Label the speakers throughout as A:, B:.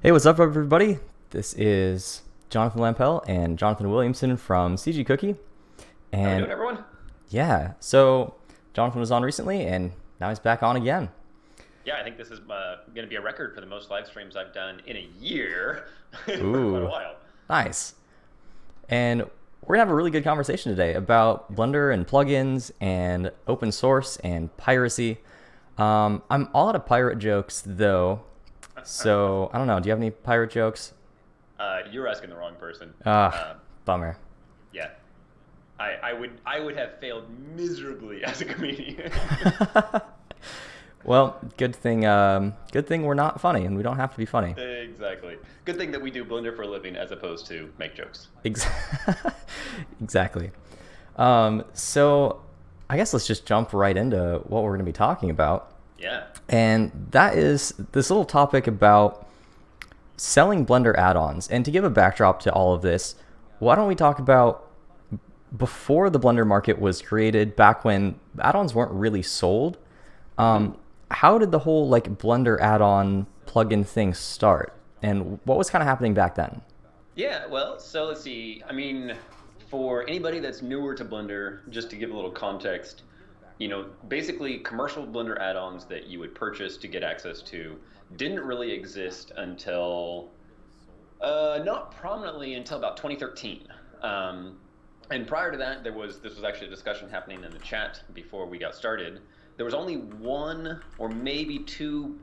A: Hey, what's up, everybody? This is Jonathan Lampel and Jonathan Williamson from CG Cookie.
B: How we
A: And
B: doing, everyone?
A: yeah, so Jonathan was on recently and now he's back on again.
B: Yeah, I think this is going to be a record for the most live streams I've done in a year for quite a
A: Ooh,
B: while.
A: nice. And we're gonna have a really good conversation today about Blender and plugins and open source and piracy. I'm all out of pirate jokes though, so I don't know. Do you have any pirate jokes?
B: You're asking the wrong person.
A: Ah,
B: Uh,
A: bummer.
B: yeah, I would have failed miserably as a comedian.
A: Well, good thing we're not funny and we don't have to be funny.
B: Exactly. Good thing that we do Blender for a living as opposed to make jokes.
A: Ex- exactly. So I guess let's just jump right into what we're going to be talking about.
B: Yeah.
A: And that is this little topic about selling Blender add-ons. And to give a backdrop to all of this, why don't we talk about before the Blender market was created, back when add-ons weren't really sold? How did the whole like Blender add-on plugin thing start? And what was kind of happening back then?
B: Yeah, well, so let's see. I mean, for anybody that's newer to Blender, just to give a little context, basically commercial Blender add-ons that you would purchase to get access to didn't really exist until, not prominently until about 2013. And prior to that, this was actually a discussion happening in the chat before we got started. There was only one or maybe two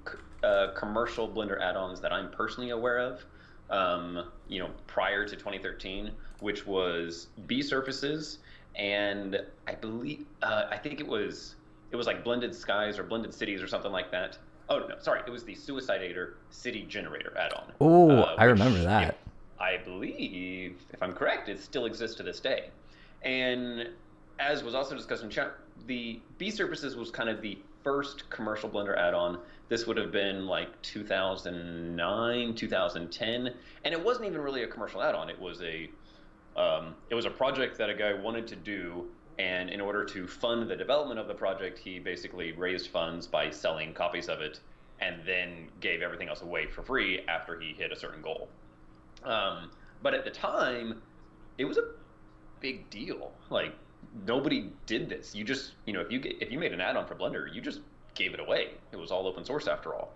B: commercial Blender add-ons that I'm personally aware of, prior to 2013, which was B surfaces, and I think it was like Blended Skies or Blended Cities or something like that. Oh no, sorry, it was the Suicidator City Generator add-on,
A: Oh, I remember
B: which
A: that.
B: I believe, if I'm correct, it still exists to this day. And as was also discussed in chat, the B Surfaces was kind of the first commercial Blender add-on. This would have been like 2009, 2010, and it wasn't even really a commercial add-on. It was a project that a guy wanted to do, and in order to fund the development of the project, he basically raised funds by selling copies of it, and then gave everything else away for free after he hit a certain goal. But at the time, it was a big deal. Like nobody did this. You just, if you made an add-on for Blender, you just gave it away. It was all open source after all.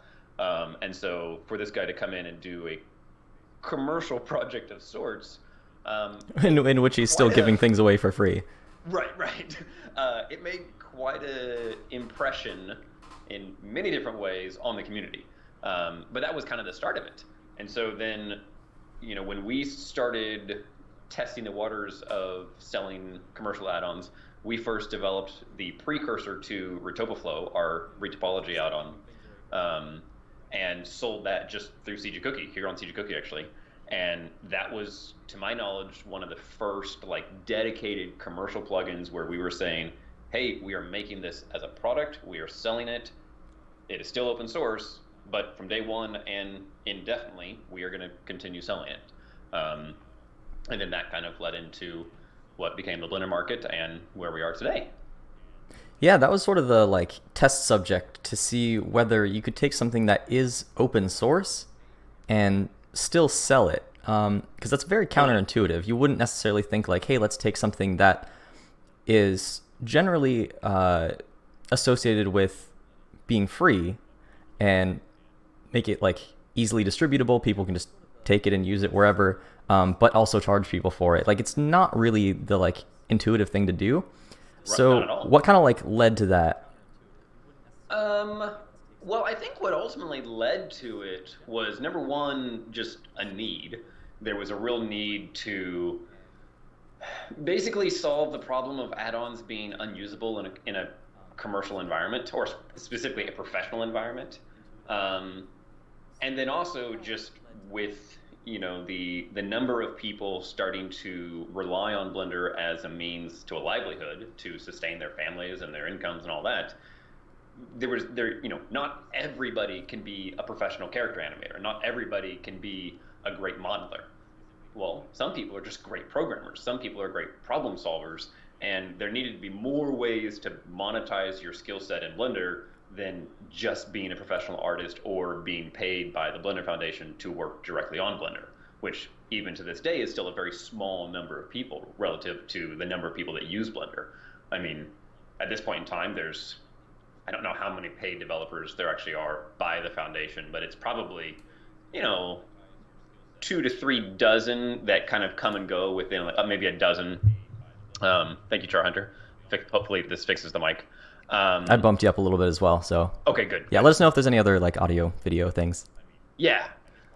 B: And so for this guy to come in and do a commercial project of sorts,
A: In which he's still
B: quite
A: giving
B: a
A: things away for free.
B: right. It made quite a impression in many different ways on the community. But that was kind of the start of it. And so then, when we started testing the waters of selling commercial add-ons, we first developed the precursor to Retopoflow, our retopology add-on, and sold that just through CG Cookie, here on CG Cookie actually. And that was, to my knowledge, one of the first like dedicated commercial plugins where we were saying, hey, we are making this as a product, we are selling it, it is still open source, but from day one and indefinitely, we are going to continue selling it. And then that kind of led into what became the Blender market and where we are today.
A: Yeah, that was sort of the like test subject to see whether you could take something that is open source and still sell it. Because that's very counterintuitive. You wouldn't necessarily think like, hey, let's take something that is generally associated with being free and make it like easily distributable. People can just take it and use it wherever, but also charge people for it. Like it's not really the like intuitive thing to do.
B: Not
A: So
B: at all.
A: what kind of like led to that?
B: Um, well, I think what ultimately led to it was number one, just a need. There was a real need to basically solve the problem of add-ons being unusable in a commercial environment, or specifically a professional environment. Um, and then also just with the number of people starting to rely on Blender as a means to a livelihood to sustain their families and their incomes and all that, not everybody can be a professional character animator, not everybody can be a great modeler. Well, some people are just great programmers, some people are great problem solvers, and there needed to be more ways to monetize your skill set in Blender than just being a professional artist or being paid by the Blender Foundation to work directly on Blender, which even to this day is still a very small number of people relative to the number of people that use Blender. I mean, at this point in time, I don't know how many paid developers there actually are by the foundation, but it's probably, you know, 2 to 3 dozen that kind of come and go within like, maybe a dozen. Thank you, Char Hunter. Hopefully this fixes the mic.
A: I bumped you up a little bit as well, so
B: Okay, good.
A: yeah. Let us know if there's any other like audio, video things.
B: Yeah.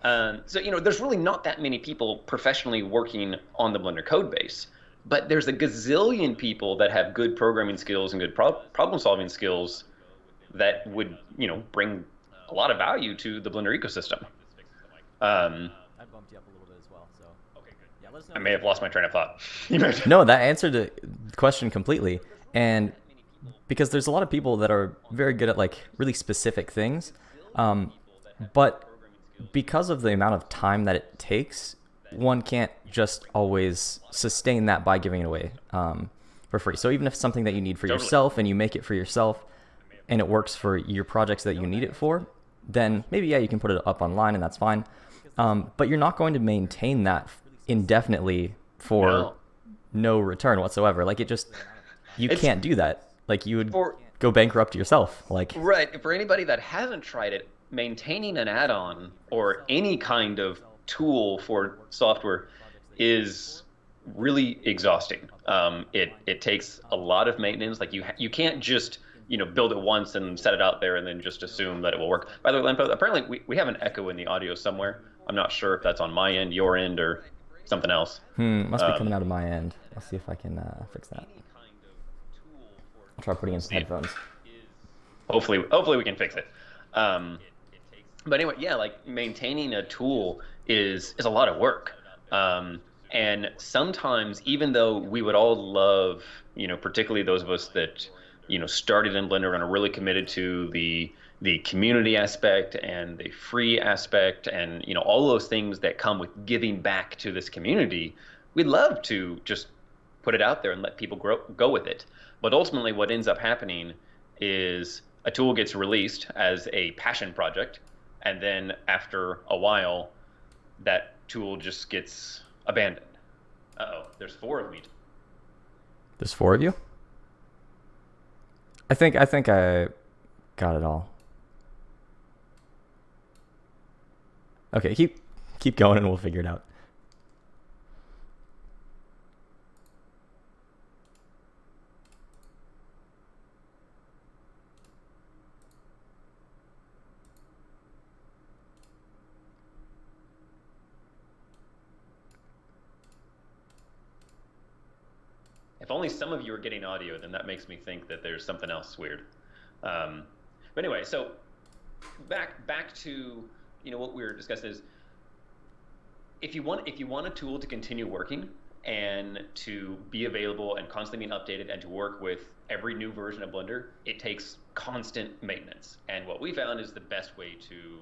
B: So, there's really not that many people professionally working on the Blender code base, but there's a gazillion people that have good programming skills and good problem solving skills that would, bring a lot of value to the Blender ecosystem.
A: I bumped you up a little bit as well, so okay, good. Yeah, let us know.
B: I may have lost my train of thought.
A: No, that answered the question completely. And because there's a lot of people that are very good at like really specific things, but because of the amount of time that it takes, one can't just always sustain that by giving it away for free. So even if it's something that you need for yourself and you make it for yourself and it works for your projects that you need it for, then maybe, yeah, you can put it up online and that's fine. But you're not going to maintain that indefinitely for no return whatsoever. Like you can't do that. Like you would go bankrupt yourself. Like
B: right. For anybody that hasn't tried it, maintaining an add-on or any kind of tool for software is really exhausting. It takes a lot of maintenance. Like you can't just build it once and set it out there and then just assume that it will work. By the way, Lempo, apparently we have an echo in the audio somewhere. I'm not sure if that's on my end, your end, or something else.
A: Must be coming out of my end. I'll see if I can fix that. I'll try putting in some headphones.
B: Hopefully we can fix it. But anyway, yeah, like maintaining a tool is a lot of work. And sometimes, even though we would all love, particularly those of us that, started in Blender and are really committed to the community aspect and the free aspect and, all those things that come with giving back to this community, we'd love to just put it out there and let people go with it. But ultimately what ends up happening is a tool gets released as a passion project, and then after a while, that tool just gets abandoned. Uh-oh, there's 4 of me.
A: There's 4 of you? I think I got it all. Okay, keep going and we'll figure it out.
B: If only some of you are getting audio, then that makes me think that there's something else weird. But anyway, so back to what we were discussing is if you want a tool to continue working and to be available and constantly being updated and to work with every new version of Blender, it takes constant maintenance. And what we found is the best way to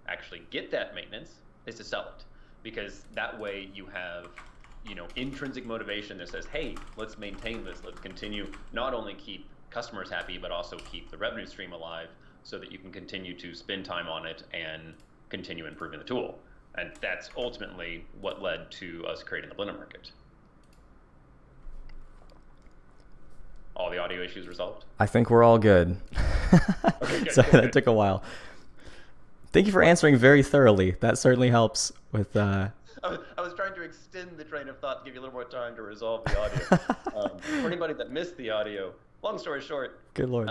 B: actually get that maintenance is to sell it, because that way you have intrinsic motivation that says, hey, let's maintain this, let's continue, not only keep customers happy, but also keep the revenue stream alive so that you can continue to spend time on it and continue improving the tool. And that's ultimately what led to us creating the Blender Market. All the audio issues resolved?
A: I think we're all good.
B: Okay, good.
A: Sorry, that took a while. Thank you for answering very thoroughly. That certainly helps with...
B: I was trying to extend the train of thought to give you a little more time to resolve the audio. For anybody that missed the audio, long story short,
A: good Lord.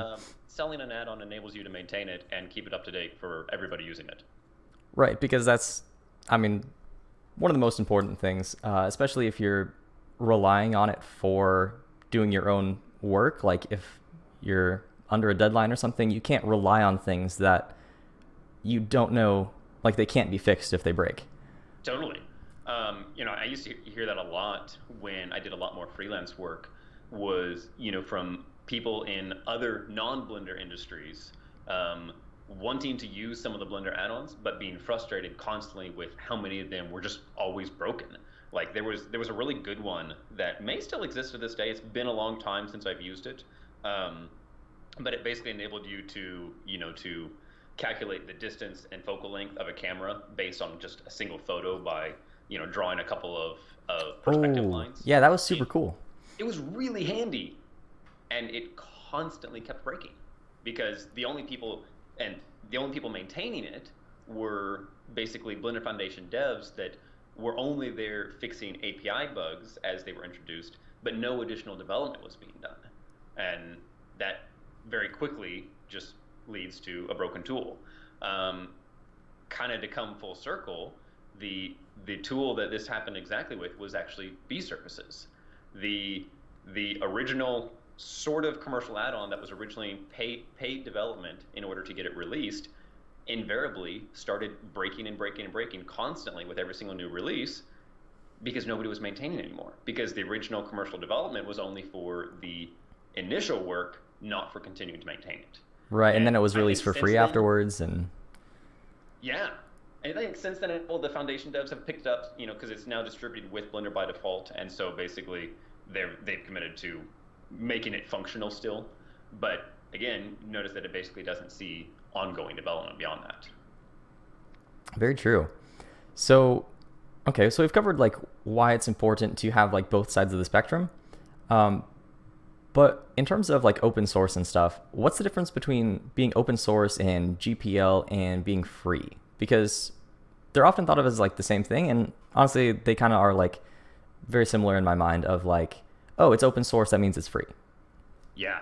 B: Selling an add-on enables you to maintain it and keep it up to date for everybody using it.
A: Right, because that's, one of the most important things, especially if you're relying on it for doing your own work. Like if you're under a deadline or something, you can't rely on things that you don't know, like they can't be fixed if they break.
B: Totally. I used to hear that a lot when I did a lot more freelance work, was, from people in other non-Blender industries, wanting to use some of the Blender add-ons, but being frustrated constantly with how many of them were just always broken. Like there was a really good one that may still exist to this day. It's been a long time since I've used it. but it basically enabled you to, to calculate the distance and focal length of a camera based on just a single photo by, drawing a couple of perspective
A: Oh,
B: lines.
A: yeah, that was super
B: It,
A: cool.
B: it was really handy, and it constantly kept breaking because the only people maintaining it were basically Blender Foundation devs that were only there fixing API bugs as they were introduced, but no additional development was being done. And that very quickly just leads to a broken tool. Kind of to come full circle, the tool that this happened exactly with was actually B surfaces. The original sort of commercial add-on that was originally paid development in order to get it released invariably started breaking and breaking and breaking constantly with every single new release because nobody was maintaining it anymore, because the original commercial development was only for the initial work, not for continuing to maintain it.
A: Right, and then it was
B: I
A: released
B: think
A: for free
B: then,
A: afterwards, and
B: yeah. And I think since then, all the foundation devs have picked it up, because it's now distributed with Blender by default, and so basically they've committed to making it functional still. But again, notice that it basically doesn't see ongoing development beyond that.
A: very true. So, okay, so we've covered like why it's important to have like both sides of the spectrum. Um, but in terms of like open source and stuff, what's the difference between being open source and GPL and being free? Because they're often thought of as like the same thing, and honestly, they kind of are like very similar in my mind of like, oh, it's open source, that means it's free.
B: Yeah.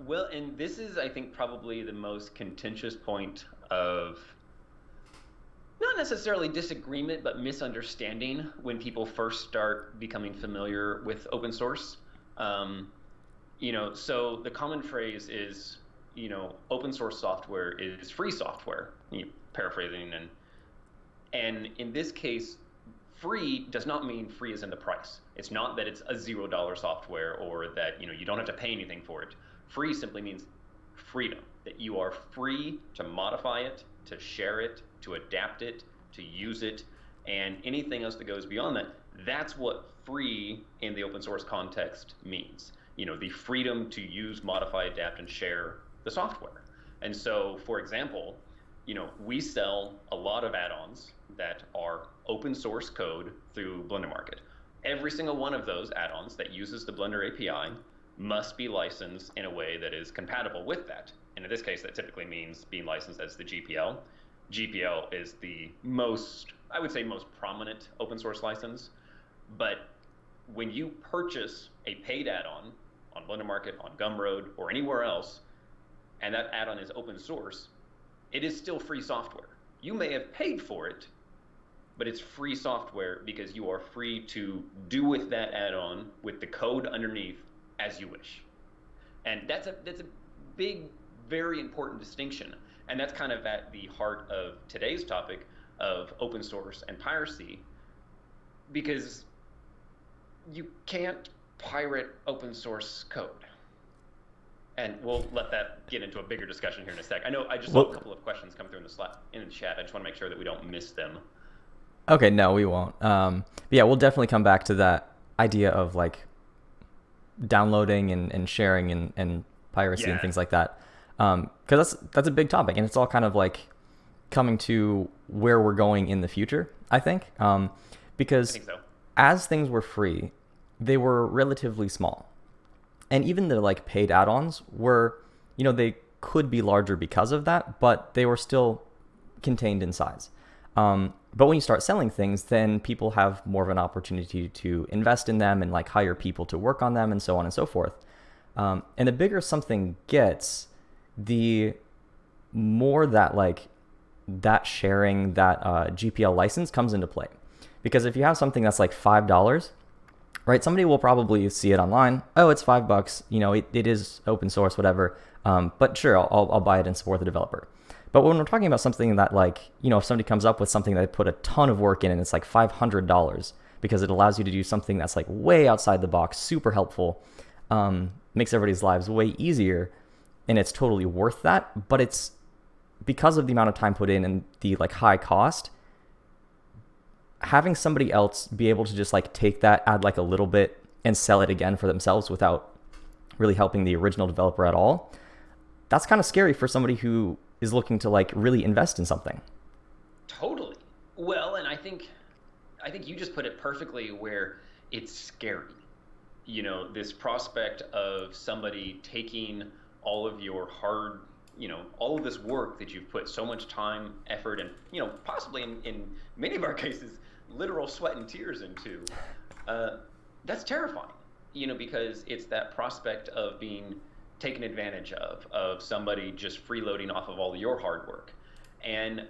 B: Well, and this is, I think, probably the most contentious point of not necessarily disagreement, but misunderstanding when people first start becoming familiar with open source. So the common phrase is, open source software is free software, paraphrasing, and in this case, free does not mean free as in the price. It's not that it's a $0 software or that you don't have to pay anything for it. Free simply means freedom, that you are free to modify it, to share it, to adapt it, to use it, and anything else that goes beyond that. That's what free in the open source context means. The freedom to use, modify, adapt, and share the software. And so, for example, we sell a lot of add-ons that are open source code through Blender Market. Every single one of those add-ons that uses the Blender API must be licensed in a way that is compatible with that. And in this case, that typically means being licensed as the GPL. GPL is the most prominent open source license. But when you purchase a paid add-on on Blender Market, on Gumroad, or anywhere else, and that add-on is open source, it is still free software. You may have paid for it, but it's free software because you are free to do with that add-on, with the code underneath, as you wish. And that's a big, very important distinction. And that's kind of at the heart of today's topic of open source and piracy, because you can't pirate open source code. And we'll let that get into a bigger discussion here in a sec. I know I just saw a couple of questions come through in the chat. I just want to make sure that we don't miss them.
A: Okay, no, we won't. But yeah, we'll definitely come back to that idea of like downloading and sharing and piracy and things like that. Because that's a big topic, and it's all kind of like coming to where we're going in the future, I think. Because
B: I think so.
A: As things were free, they were relatively small. And even the like paid add-ons were, they could be larger because of that, but they were still contained in size. But when you start selling things, then people have more of an opportunity to invest in them and like hire people to work on them and so on and so forth. And the bigger something gets, the more that like that sharing, that GPL license comes into play. Because if you have something that's like $5, right, somebody will probably see it online. Oh, it's $5. It is open source, whatever. But sure, I'll buy it and support the developer. But when we're talking about something that like, if somebody comes up with something that they put a ton of work in and it's like $500 because it allows you to do something that's like way outside the box, super helpful, makes everybody's lives way easier, and it's totally worth that. But it's because of the amount of time put in and the like high cost, having somebody else be able to just like take that, add like a little bit and sell it again for themselves without really helping the original developer at all, that's kind of scary for somebody who is looking to like really invest in something.
B: Totally. Well, and I think you just put it perfectly where it's scary. This prospect of somebody taking all of your hard, all of this work that you've put so much time, effort, and, possibly in many of our cases, literal sweat and tears into, that's terrifying, because it's that prospect of being taken advantage of somebody just freeloading off of all of your hard work. And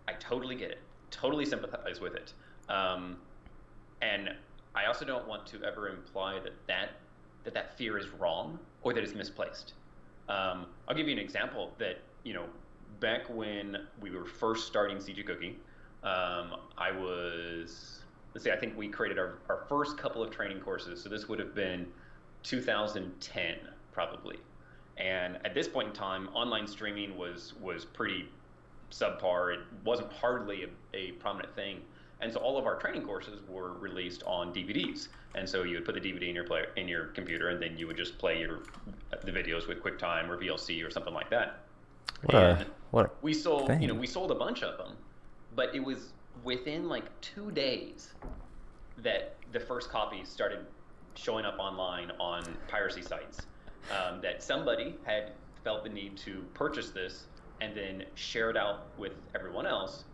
B: I totally get it, totally sympathize with it. And I also don't want to ever imply that fear is wrong or that it's misplaced. I'll give you an example that, back when we were first starting CG Cookie, I think we created our first couple of training courses. So this would have been 2010, probably. And at this point in time, online streaming was pretty subpar. It wasn't hardly a prominent thing. And so all of our training courses were released on DVDs. And so you would put the DVD in your computer, and then you would just play the videos with QuickTime or VLC or something like that. We sold a bunch of them, but it was within like 2 days that the first copies started showing up online on piracy sites. That somebody had felt the need to purchase this and then share it out with everyone else.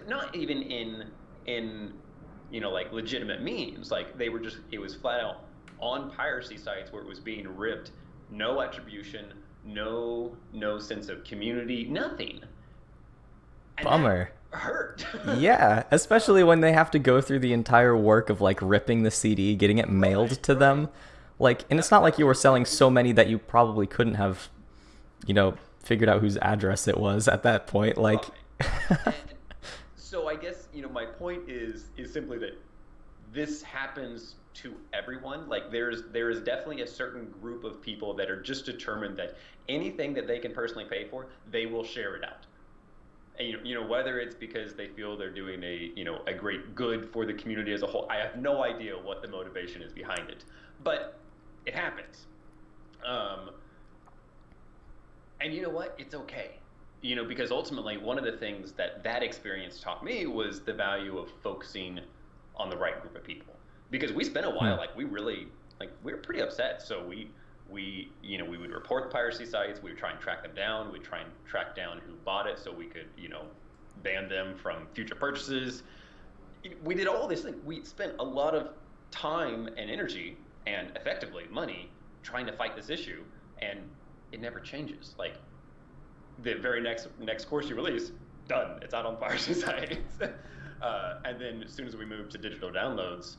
B: Not even in like legitimate means. Like it was flat out on piracy sites where it was being ripped. No attribution, no sense of community, nothing. And
A: bummer.
B: That hurt.
A: Yeah, especially when they have to go through the entire work of like ripping the CD, getting it mailed to them. Like, and it's not like you were selling so many that you probably couldn't have, figured out whose address it was at that point. Like,
B: so I guess, my point is simply that this happens to everyone. Like there is definitely a certain group of people that are just determined that anything that they can personally pay for, they will share it out. And whether it's because they feel they're doing a great good for the community as a whole, I have no idea what the motivation is behind it, but it happens. And you know what? It's okay. Because ultimately one of the things that experience taught me was the value of focusing on the right group of people. Because we spent a while, we were pretty upset. So we would report the piracy sites. We would try and track them down. We'd try and track down who bought it so we could, ban them from future purchases. We did all this thing. We spent a lot of time and energy and effectively money trying to fight this issue, and it never changes. Like the very next course you release, done. It's out on piracy sites. And then as soon as we moved to digital downloads,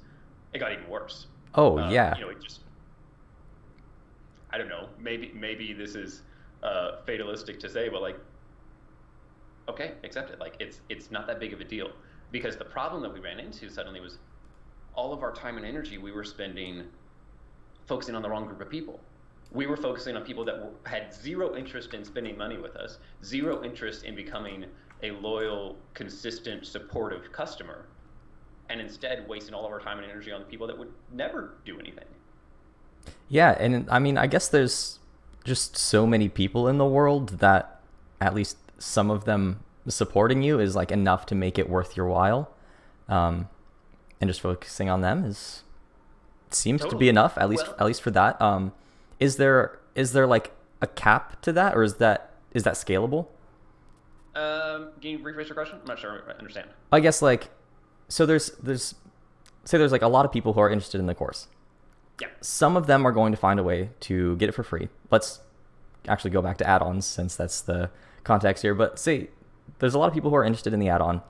B: it got even worse.
A: Oh, yeah.
B: It just, I don't know, maybe this is fatalistic to say, but like, okay, accept it. Like it's not that big of a deal, because the problem that we ran into suddenly was all of our time and energy we were spending focusing on the wrong group of people. We were focusing on people that had zero interest in spending money with us, zero interest in becoming a loyal, consistent, supportive customer, and instead wasting all of our time and energy on the people that would never do anything.
A: Yeah, and I mean, I guess there's just so many people in the world that at least some of them supporting you is like enough to make it worth your while. And just focusing on them seems to be enough, at least for that. Is there like a cap to that, or is that scalable?
B: Can you rephrase your question? I'm not sure I understand.
A: I guess like, so there's like a lot of people who are interested in the course.
B: Yeah.
A: Some of them are going to find a way to get it for free. Let's actually go back to add-ons since that's the context here. But say there's a lot of people who are interested in the add-on.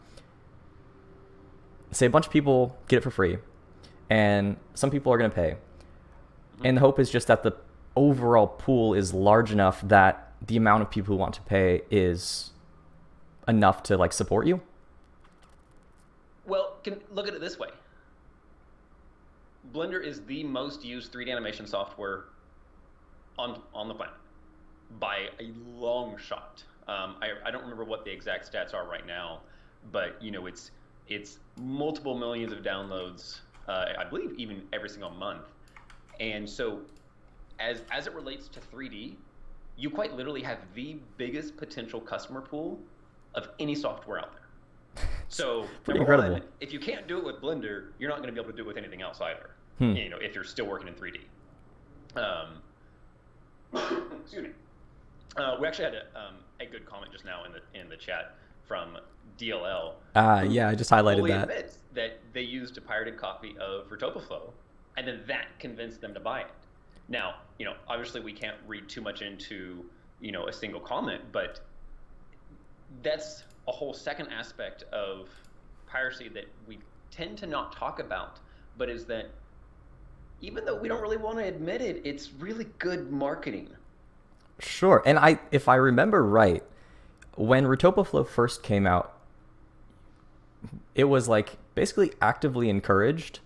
A: Say a bunch of people get it for free, and some people are going to pay. Mm-hmm. And the hope is just that the overall pool is large enough that the amount of people who want to pay is enough to like support you.
B: Well, look at it this way. Blender is the most used 3D animation software on the planet by a long shot. I don't remember what the exact stats are right now, but it's multiple millions of downloads. I believe even every single month. And so, as it relates to 3D, you quite literally have the biggest potential customer pool of any software out there. So
A: Pretty
B: number
A: incredible.
B: one, if you can't do it with Blender, you're not going to be able to do it with anything else either.
A: Hmm.
B: You know, if you're still working in 3D. Excuse me. We actually had a good comment just now in the chat from DLL.
A: Yeah, I just highlighted
B: fully
A: that.
B: admits that they used a pirated copy of Retopaflow, and then that convinced them to buy it. Now, you know, obviously we can't read too much into, you know, a single comment, but that's a whole second aspect of piracy that we tend to not talk about, but is that even though we don't really want to admit it, it's really good marketing.
A: Sure. And if I remember right, when Retopaflow first came out, it was like basically actively encouraged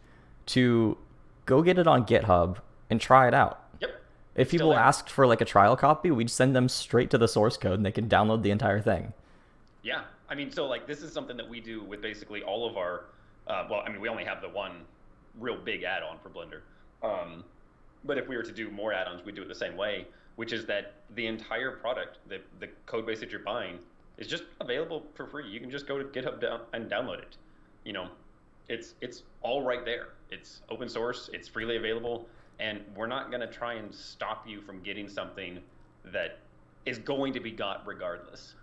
A: to go get it on GitHub and try it out.
B: Yep.
A: If people asked for like a trial copy, we'd send them straight to the source code and they can download the entire thing.
B: Yeah. I mean, so like this is something that we do with basically all of our, well, I mean, we only have the one real big add-on for Blender. But if we were to do more add-ons, we'd do it the same way, which is that the entire product, the code base that you're buying, is just available for free. You can just go to GitHub and download it. You know, it's all right there. It's open source. It's freely available, and we're not going to try and stop you from getting something that is going to be got regardless.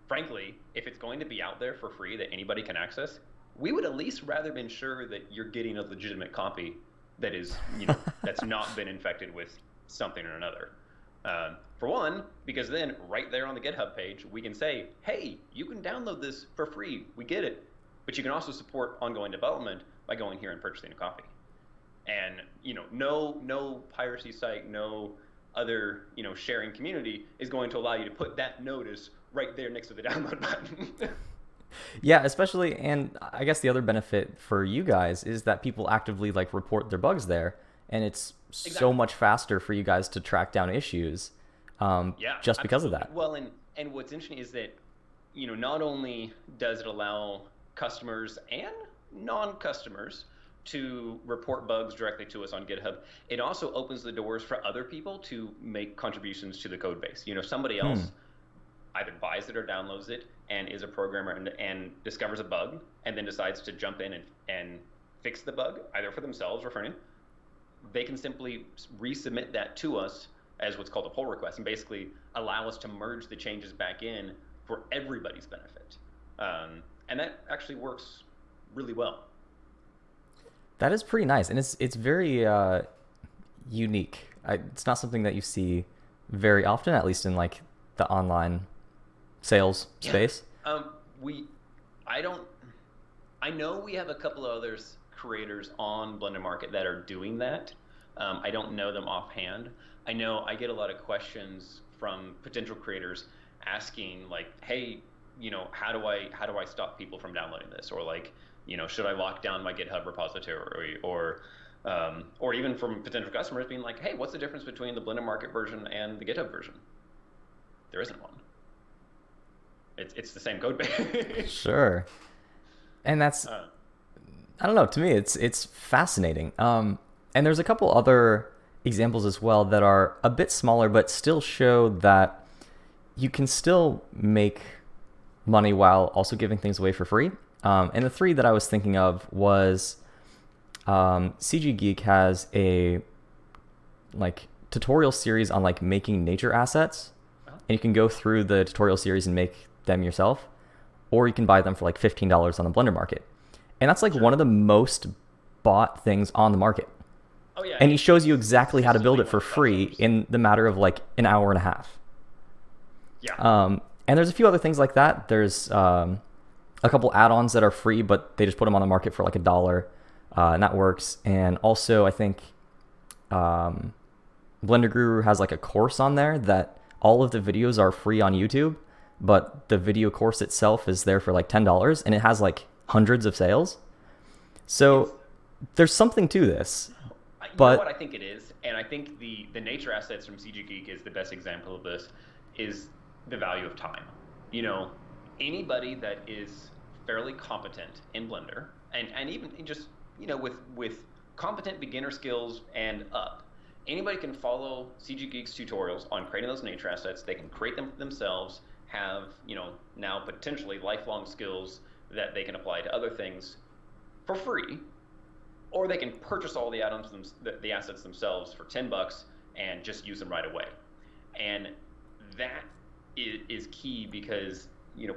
B: Frankly, if it's going to be out there for free that anybody can access, we would at least rather ensure that you're getting a legitimate copy that is, you know, that's not been infected with something or another. For one, because then right there on the GitHub page, we can say, hey, you can download this for free. We get it. But you can also support ongoing development by going here and purchasing a copy. And, you know, no piracy site, no other, you know, sharing community is going to allow you to put that notice right there next to the download button.
A: Yeah, especially, and I guess the other benefit for you guys is that people actively like report their bugs there, and it's so much faster for you guys to track down issues.
B: Yeah,
A: just because of that.
B: Well, and what's interesting is that, you know, not only does it allow customers and non-customers to report bugs directly to us on GitHub, it also opens the doors for other people to make contributions to the code base. You know, somebody else either buys it or downloads it and is a programmer and discovers a bug and then decides to jump in and fix the bug, either for themselves or for anyone. They can simply resubmit that to us as what's called a pull request and basically allow us to merge the changes back in for everybody's benefit. And that actually works really well.
A: That is pretty nice, and it's very unique. It's not something that you see very often, at least in like the online sales space.
B: I know we have a couple of others creators on Blender Market that are doing that. I don't know them offhand. I know I get a lot of questions from potential creators asking like, hey, you know, how do I stop people from downloading this? Or like, you know, should I lock down my GitHub repository? Or even from potential customers being like, hey, what's the difference between the Blender Market version and the GitHub version? There isn't one. It's the same code base.
A: Sure. And that's, I don't know, to me, it's fascinating. And there's a couple other examples as well that are a bit smaller, but still show that you can still make money while also giving things away for free. And the three that I was thinking of was CG Geek has a like tutorial series on like making nature assets, and you can go through the tutorial series and make them yourself, or you can buy them for like $15 on the Blender Market. And that's like one of the most bought things on the market.
B: Oh yeah.
A: And he shows you exactly how to build it for free in the matter of like an hour and a half.
B: Yeah.
A: And there's a few other things like that. There's a couple add-ons that are free, but they just put them on the market for like $1, and that works. And also, I think Blender Guru has like a course on there that all of the videos are free on YouTube, but the video course itself is there for like $10, and it has like hundreds of sales. So there's something to this.
B: You know what I think it is, and I think the nature assets from CG Geek is the best example of this, is the value of time. You know, anybody that is fairly competent in Blender, and even just, you know, with competent beginner skills and up, anybody can follow CG Geek's tutorials on creating those nature assets. They can create them themselves, have, now potentially lifelong skills that they can apply to other things for free, or they can purchase all the items, the assets themselves for $10 and just use them right away. And that is key because,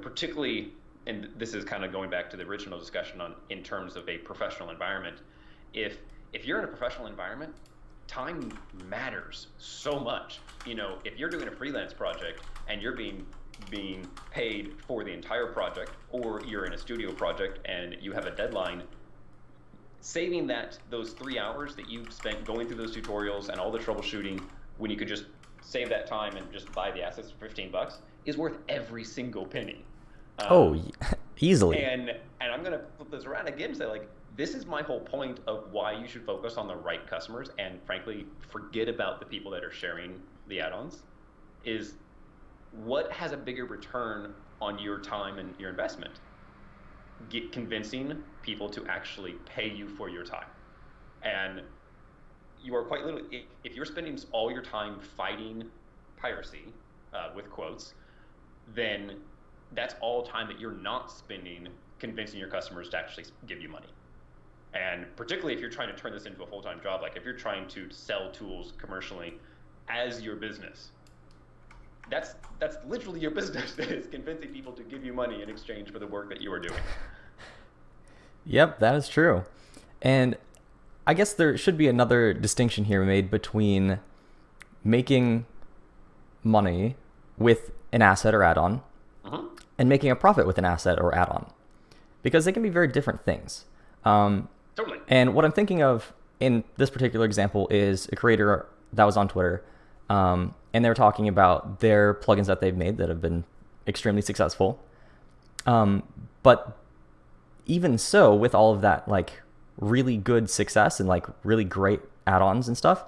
B: particularly, and this is kind of going back to the original discussion in terms of a professional environment. If you're in a professional environment, time matters so much. If you're doing a freelance project and you're being paid for the entire project, or you're in a studio project and you have a deadline, saving those 3 hours that you spent going through those tutorials and all the troubleshooting, when you could just save that time and just buy the assets for $15, is worth every single penny.
A: Easily.
B: And I'm gonna flip this around again and say, like, this is my whole point of why you should focus on the right customers and, frankly, forget about the people that are sharing the add-ons. Is what has a bigger return on your time and your investment? Convincing people to actually pay you for your time. And you are quite literally, if you're spending all your time fighting piracy, with quotes, then that's all time that you're not spending convincing your customers to actually give you money. And particularly if you're trying to turn this into a full-time job, like if you're trying to sell tools commercially as your business, that's literally your business, is convincing people to give you money in exchange for the work that you are doing.
A: Yep, that is true. And I guess there should be another distinction here made between making money with an asset or add-on and making a profit with an asset or add-on, because they can be very different things.
B: Totally.
A: And what I'm thinking of in this particular example is a creator that was on Twitter, and they were talking about their plugins that they've made that have been extremely successful. But even so, with all of that, like, really good success and like really great add-ons and stuff,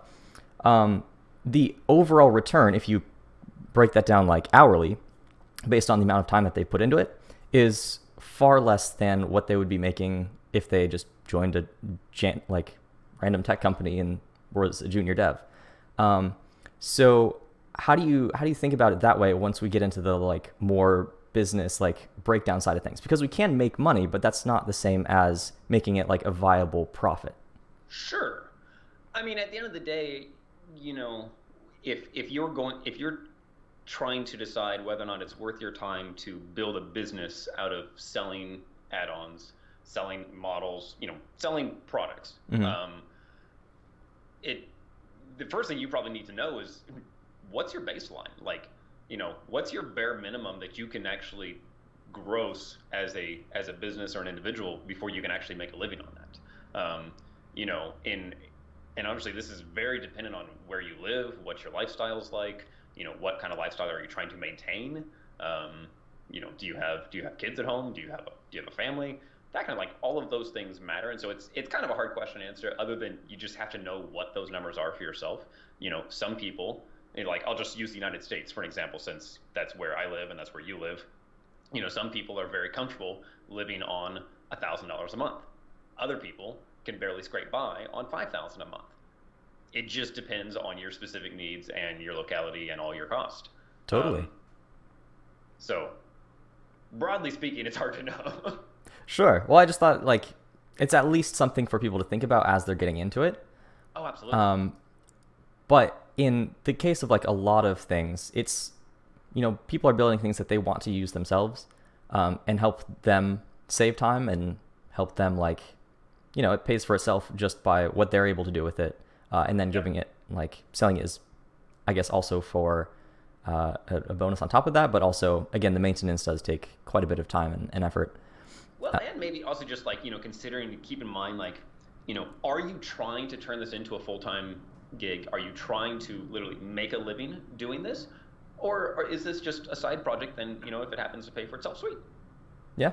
A: the overall return, if you break that down like hourly, based on the amount of time that they put into it, is far less than what they would be making if they just joined a random tech company and was a junior dev. So how do you think about it that way once we get into the like more business like breakdown side of things? Because we can make money, but that's not the same as making it like a viable profit.
B: Sure. I mean, at the end of the day, if you're trying to decide whether or not it's worth your time to build a business out of selling add-ons, selling models, selling products, the first thing you probably need to know is, what's your baseline? Like, what's your bare minimum that you can actually gross as a business or an individual before you can actually make a living on that? And obviously this is very dependent on where you live, what your lifestyle is like, what kind of lifestyle are you trying to maintain? Do you have kids at home? Do you have a family? That kind of, like, all of those things matter. And so it's kind of a hard question to answer, other than you just have to know what those numbers are for yourself. Some people, like, I'll just use the United States for an example, since that's where I live and that's where you live. Some people are very comfortable living on $1,000 a month. Other people can barely scrape by on $5,000 a month. It just depends on your specific needs and your locality and all your cost.
A: Totally.
B: So broadly speaking, it's hard to know.
A: Sure. Well, I just thought, like, it's at least something for people to think about as they're getting into it.
B: Oh, absolutely.
A: But in the case of like a lot of things, it's, people are building things that they want to use themselves, and help them save time and help them, like, it pays for itself just by what they're able to do with it. And then giving it, like, selling it is, I guess, also for a bonus on top of that. But also, again, the maintenance does take quite a bit of time and effort.
B: Well, and maybe also just, like, considering to keep in mind, like, are you trying to turn this into a full-time gig? Are you trying to literally make a living doing this? Or is this just a side project? Then, if it happens to pay for itself, sweet.
A: Yeah.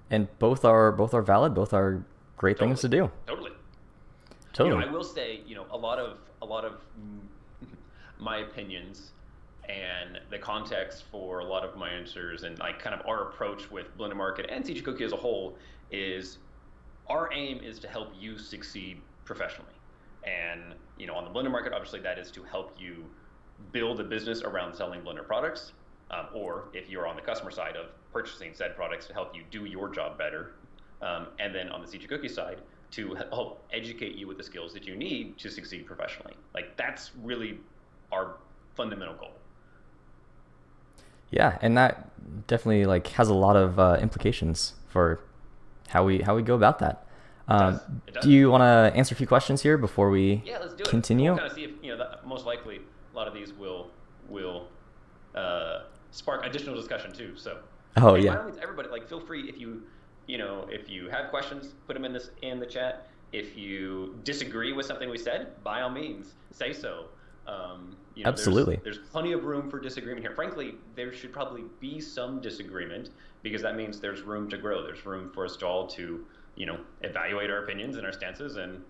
A: And both are valid. Both are great things to do.
B: Totally.
A: Totally.
B: I will say, a lot of my opinions and the context for a lot of my answers, and like kind of our approach with Blended Market and CG Cookie as a whole, is our aim is to help you succeed professionally. And on the Blender market, obviously that is to help you build a business around selling Blender products, or if you're on the customer side of purchasing said products to help you do your job better. And then on the CG Cookie side, to help educate you with the skills that you need to succeed professionally. Like that's really our fundamental goal.
A: Yeah, and that definitely like has a lot of implications for how we go about that.
B: It does.
A: Do you want to answer a few questions here before we
B: Let's do
A: continue?
B: We'll kind of see if most likely a lot of these will spark additional discussion too. So
A: Oh
B: by
A: yeah,
B: all means, everybody feel free if you have questions, put them in the chat. If you disagree with something we said, by all means, say so.
A: absolutely.
B: There's plenty of room for disagreement here. Frankly, there should probably be some disagreement because that means there's room to grow. There's room for us to all to, evaluate our opinions and our stances and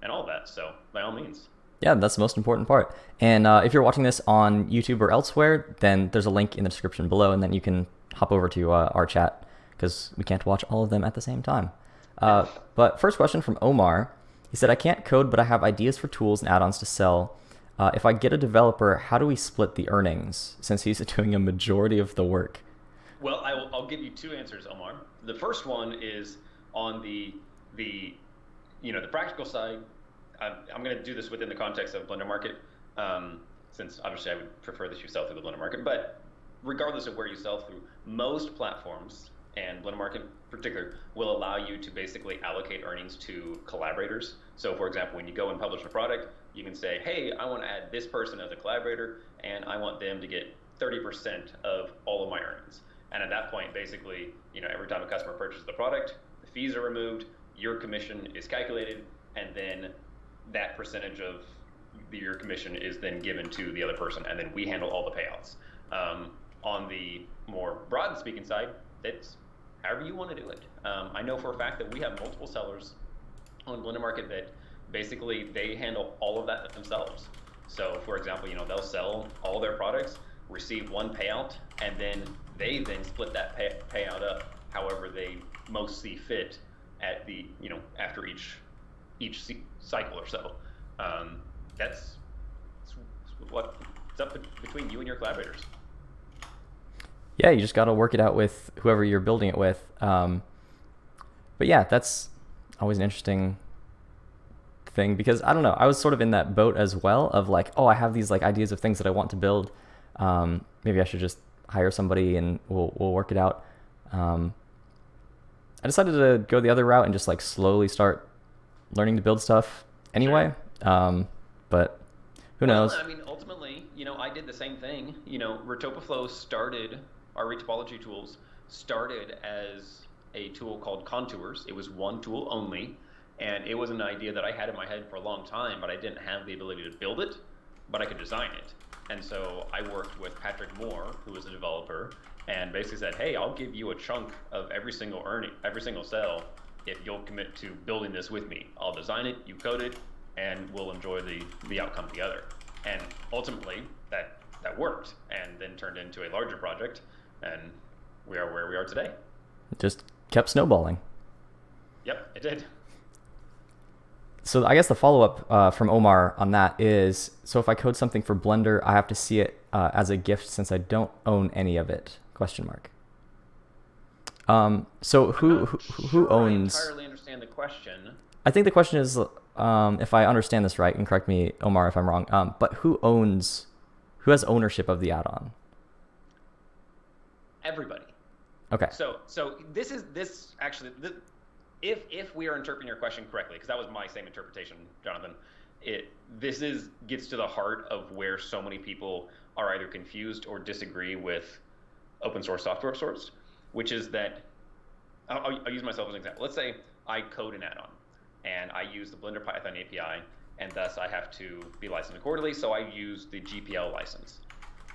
B: all of that. So by all means.
A: Yeah, that's the most important part. And if you're watching this on YouTube or elsewhere, then there's a link in the description below, and then you can hop over to our chat because we can't watch all of them at the same time. But first question from Omar. He said, I can't code, but I have ideas for tools and add-ons to sell. If I get a developer, how do we split the earnings since he's doing a majority of the work?
B: Well, I'll give you two answers, Omar. The first one is on the practical side. I'm going to do this within the context of Blender Market, since obviously I would prefer that you sell through the Blender Market. But regardless of where you sell through, most platforms, and Blender Market in particular, will allow you to basically allocate earnings to collaborators. So for example, when you go and publish a product, you can say, hey, I want to add this person as a collaborator, and I want them to get 30% of all of my earnings. And at that point, basically, every time a customer purchases the product, the fees are removed, your commission is calculated, and then that percentage of your commission is then given to the other person, and then we handle all the payouts. On the more broad speaking side, it's however you want to do it. I know for a fact that we have multiple sellers on Blender Market that basically they handle all of that themselves. So for example, they'll sell all their products, receive one payout, and then they split that payout up however they most see fit at the after each cycle or so. That's what's up between you and your collaborators.
A: Yeah, you just got to work it out with whoever you're building it with. But yeah, that's always an interesting thing because I don't know, I was sort of in that boat as well of like, oh, I have these like ideas of things that I want to build. Maybe I should just hire somebody and we'll work it out. I decided to go the other route and just like slowly start learning to build stuff anyway. Sure. But who knows?
B: I mean, ultimately, I did the same thing. Retopaflow started, our retopology tools started as a tool called Contours. It was one tool only, and it was an idea that I had in my head for a long time, but I didn't have the ability to build it, but I could design it. And so I worked with Patrick Moore, who was a developer, and basically said, hey, I'll give you a chunk of every single sale if you'll commit to building this with me. I'll design it, you code it, and we'll enjoy the outcome together. And ultimately, that worked, and then turned into a larger project, and we are where we are today.
A: It just kept snowballing.
B: Yep, it did.
A: So I guess the follow-up from Omar on that is, so if I code something for Blender, I have to see it as a gift since I don't own any of it? ? So who owns?
B: I entirely understand the question.
A: I think the question is, if I understand this right, and correct me, Omar, if I'm wrong, but who has ownership of the add-on?
B: Everybody.
A: Okay.
B: So if we are interpreting your question correctly, because that was my same interpretation, Jonathan, gets to the heart of where so many people are either confused or disagree with open source software of sorts, which is that, I'll use myself as an example. Let's say I code an add-on, and I use the Blender Python API, and thus I have to be licensed accordingly, so I use the GPL license.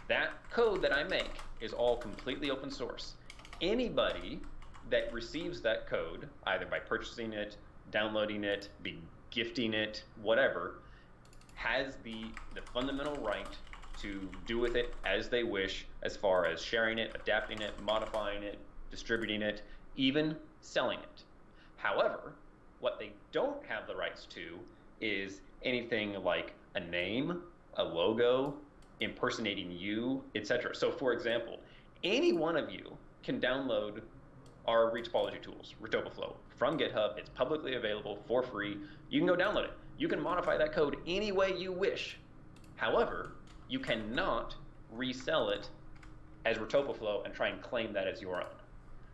B: That code that I make is all completely open source. Anybody that receives that code, either by purchasing it, downloading it, be gifting it, whatever, has the fundamental right to do with it as they wish, as far as sharing it, adapting it, modifying it, distributing it, even selling it. However, what they don't have the rights to is anything like a name, a logo, impersonating you, etc. So for example, any one of you can download our reach topology tools, Retopoflow, from GitHub. It's publicly available for free. You can go download it. You can modify that code any way you wish. However, you cannot resell it as Retopoflow and try and claim that as your own.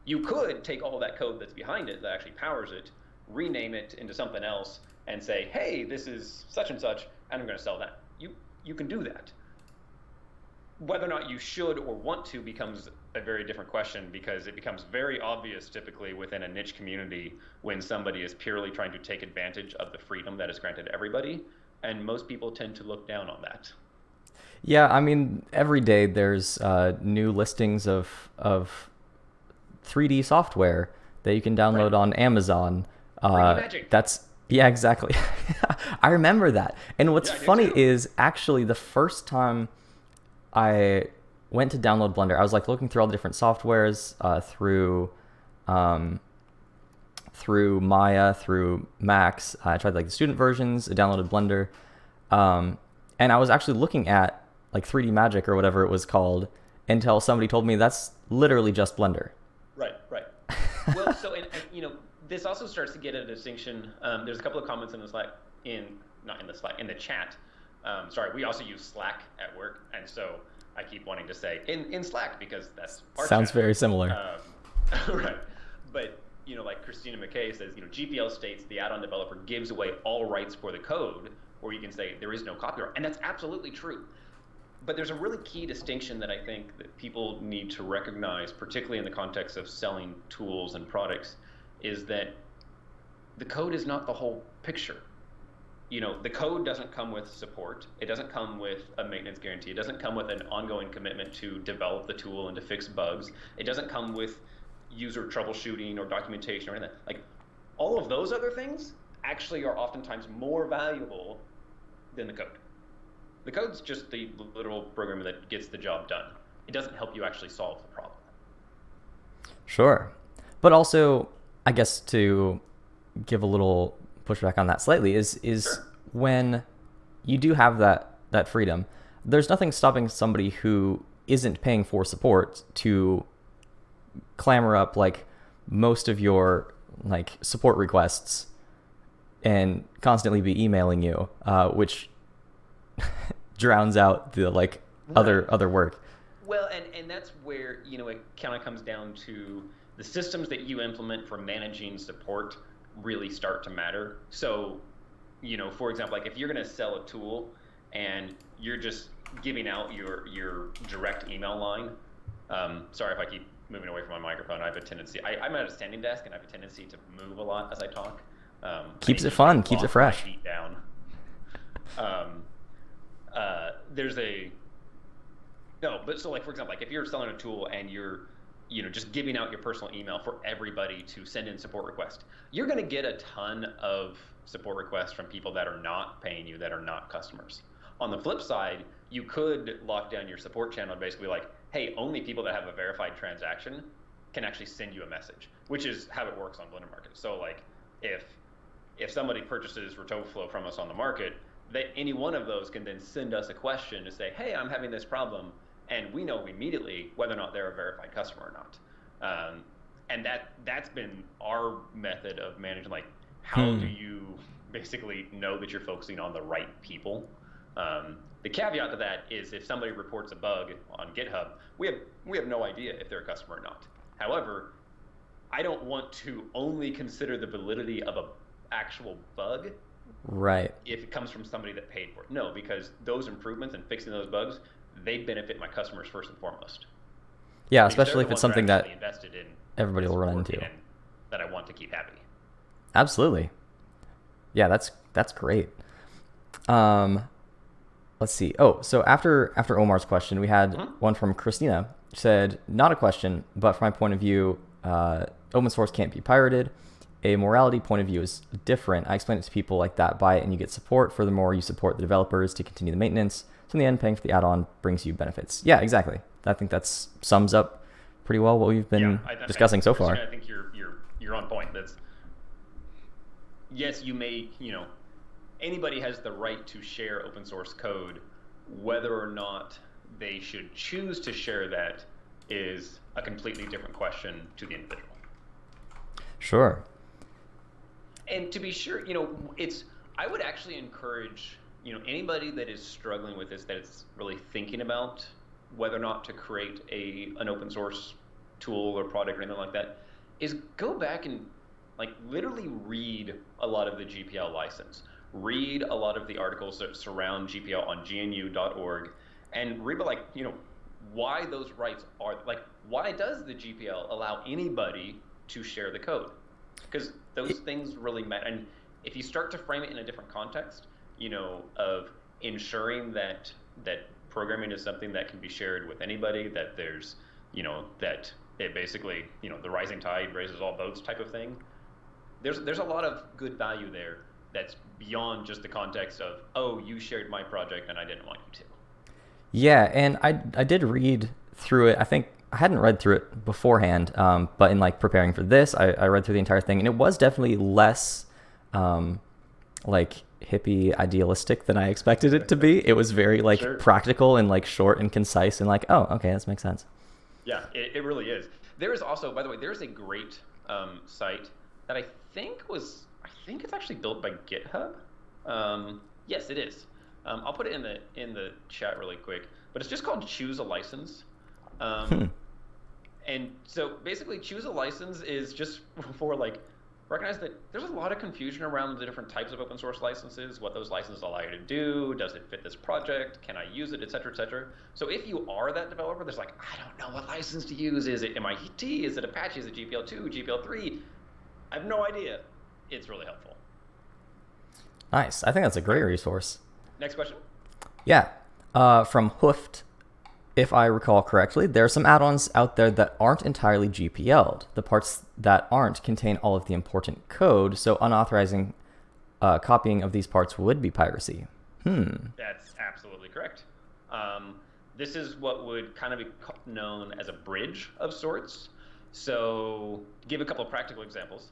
B: You could take all that code that's behind it that actually powers it, rename it into something else, and say, hey, this is such and such, and I'm going to sell that. You can do that. Whether or not you should or want to becomes a very different question, because it becomes very obvious typically within a niche community when somebody is purely trying to take advantage of the freedom that is granted everybody, and most people tend to look down on that.
A: Yeah, I mean, every day there's new listings of 3D software that you can download
B: Right.
A: on Amazon.
B: Magic.
A: Yeah, exactly. I remember that. And what's
B: Yeah, I do
A: funny
B: too.
A: is actually the first time I went to download Blender, I was like looking through all the different softwares through Maya, through Max. I tried like the student versions. I downloaded Blender, and I was actually looking at like 3D Magic or whatever it was called until somebody told me that's literally just Blender.
B: Right, right. Well, so this also starts to get a distinction. There's a couple of comments in the Slack, not in the Slack, in the chat. Sorry, we also use Slack at work, and so I keep wanting to say in Slack because that's our
A: Sounds
B: chat.
A: very similar.
B: Right, but like Christina McKay says, GPL states the add-on developer gives away all rights for the code, or you can say there is no copyright, and that's absolutely true. But there's a really key distinction that I think that people need to recognize, particularly in the context of selling tools and products, is that the code is not the whole picture. The code doesn't come with support. It doesn't come with a maintenance guarantee. It doesn't come with an ongoing commitment to develop the tool and to fix bugs. It doesn't come with user troubleshooting or documentation or anything. Like, all of those other things actually are oftentimes more valuable than the code. The code's just the literal program that gets the job done. It doesn't help you actually solve the problem.
A: Sure. But also, I guess to give a little pushback on that slightly is
B: Sure.
A: when you do have that freedom, there's nothing stopping somebody who isn't paying for support to clamor up like most of your like support requests and constantly be emailing you, which drowns out the like other work.
B: Well, and that's where it kind of comes down to the systems that you implement for managing support really start to matter. So, for example, like if you're going to sell a tool and you're just giving out your direct email line. Sorry if I keep moving away from my microphone. I have a tendency. I'm at a standing desk and I have a tendency to move a lot as I talk.
A: Keeps it fun. Keeps it fresh.
B: My feet down. So like for example, like if you're selling a tool and you're just giving out your personal email for everybody to send in support requests, you're going to get a ton of support requests from people that are not paying you, that are not customers. On the flip side, you could lock down your support channel and basically like, hey, only people that have a verified transaction can actually send you a message, which is how it works on Blender Market. So like if somebody purchases Retopoflow from us on the market, any one of those can then send us a question to say, hey, I'm having this problem, and we know immediately whether or not they're a verified customer or not. And that's been our method of managing, like, how do you basically know that you're focusing on the right people? The caveat to that is if somebody reports a bug on GitHub, we have no idea if they're a customer or not. However, I don't want to only consider the validity of an actual bug
A: Right.
B: if it comes from somebody that paid for it. No, because those improvements and fixing those bugs, they benefit my customers first and foremost.
A: Yeah,
B: Because they're
A: especially
B: the
A: if it's
B: ones
A: something
B: are
A: that
B: actually invested in
A: everybody will run
B: supporting
A: into.
B: and that I want to keep happy.
A: Absolutely. Yeah, that's great. Let's see. Oh, so after Omar's question, we had one from Christina. She said, not a question, but from my point of view, open source can't be pirated. A morality point of view is different. I explain it to people like that. Buy it and you get support. Furthermore, you support the developers to continue the maintenance. So in the end, paying for the add-on brings you benefits. Yeah, exactly. I think that sums up pretty well what we've been discussing so far.
B: I think you're on point. That's yes, you may anybody has the right to share open source code. Whether or not they should choose to share that is a completely different question to the individual.
A: Sure.
B: And to be sure, I would actually encourage, anybody that is struggling with this, that is really thinking about whether or not to create an open source tool or product or anything like that, is go back and literally read a lot of the GPL license. Read a lot of the articles that surround GPL on gnu.org, and read why those rights are, why does the GPL allow anybody to share the code? Because those things really matter. And if you start to frame it in a different context, of ensuring that programming is something that can be shared with anybody, that there's, that it basically, the rising tide raises all boats type of thing. There's a lot of good value there that's beyond just the context of, oh, you shared my project and I didn't want you to.
A: Yeah, and I did read through it. I think I hadn't read through it beforehand, but in preparing for this, I read through the entire thing, and it was definitely less hippie idealistic than I expected it to be. It was very
B: Sure.
A: practical and short and concise and oh, okay, this makes sense.
B: Yeah, it really is. There is also, by the way, there's a great site that I think it's actually built by GitHub. Yes, it is. I'll put it in the chat really quick, but it's just called Choose a License. And so basically, Choose a License is just for recognize that there's a lot of confusion around the different types of open source licenses, what those licenses allow you to do, does it fit this project, can I use it, et cetera, et cetera. So if you are that developer that's I don't know what license to use, is it MIT, is it Apache, is it GPL2, GPL3? I have no idea. It's really helpful.
A: Nice. I think that's a great resource.
B: Next question.
A: Yeah. From Hoofed, if I recall correctly, there are some add-ons out there that aren't entirely GPL'd. The parts that aren't contain all of the important code, so unauthorized copying of these parts would be piracy.
B: That's absolutely correct. This is what would kind of be known as a bridge of sorts. So, to give a couple of practical examples,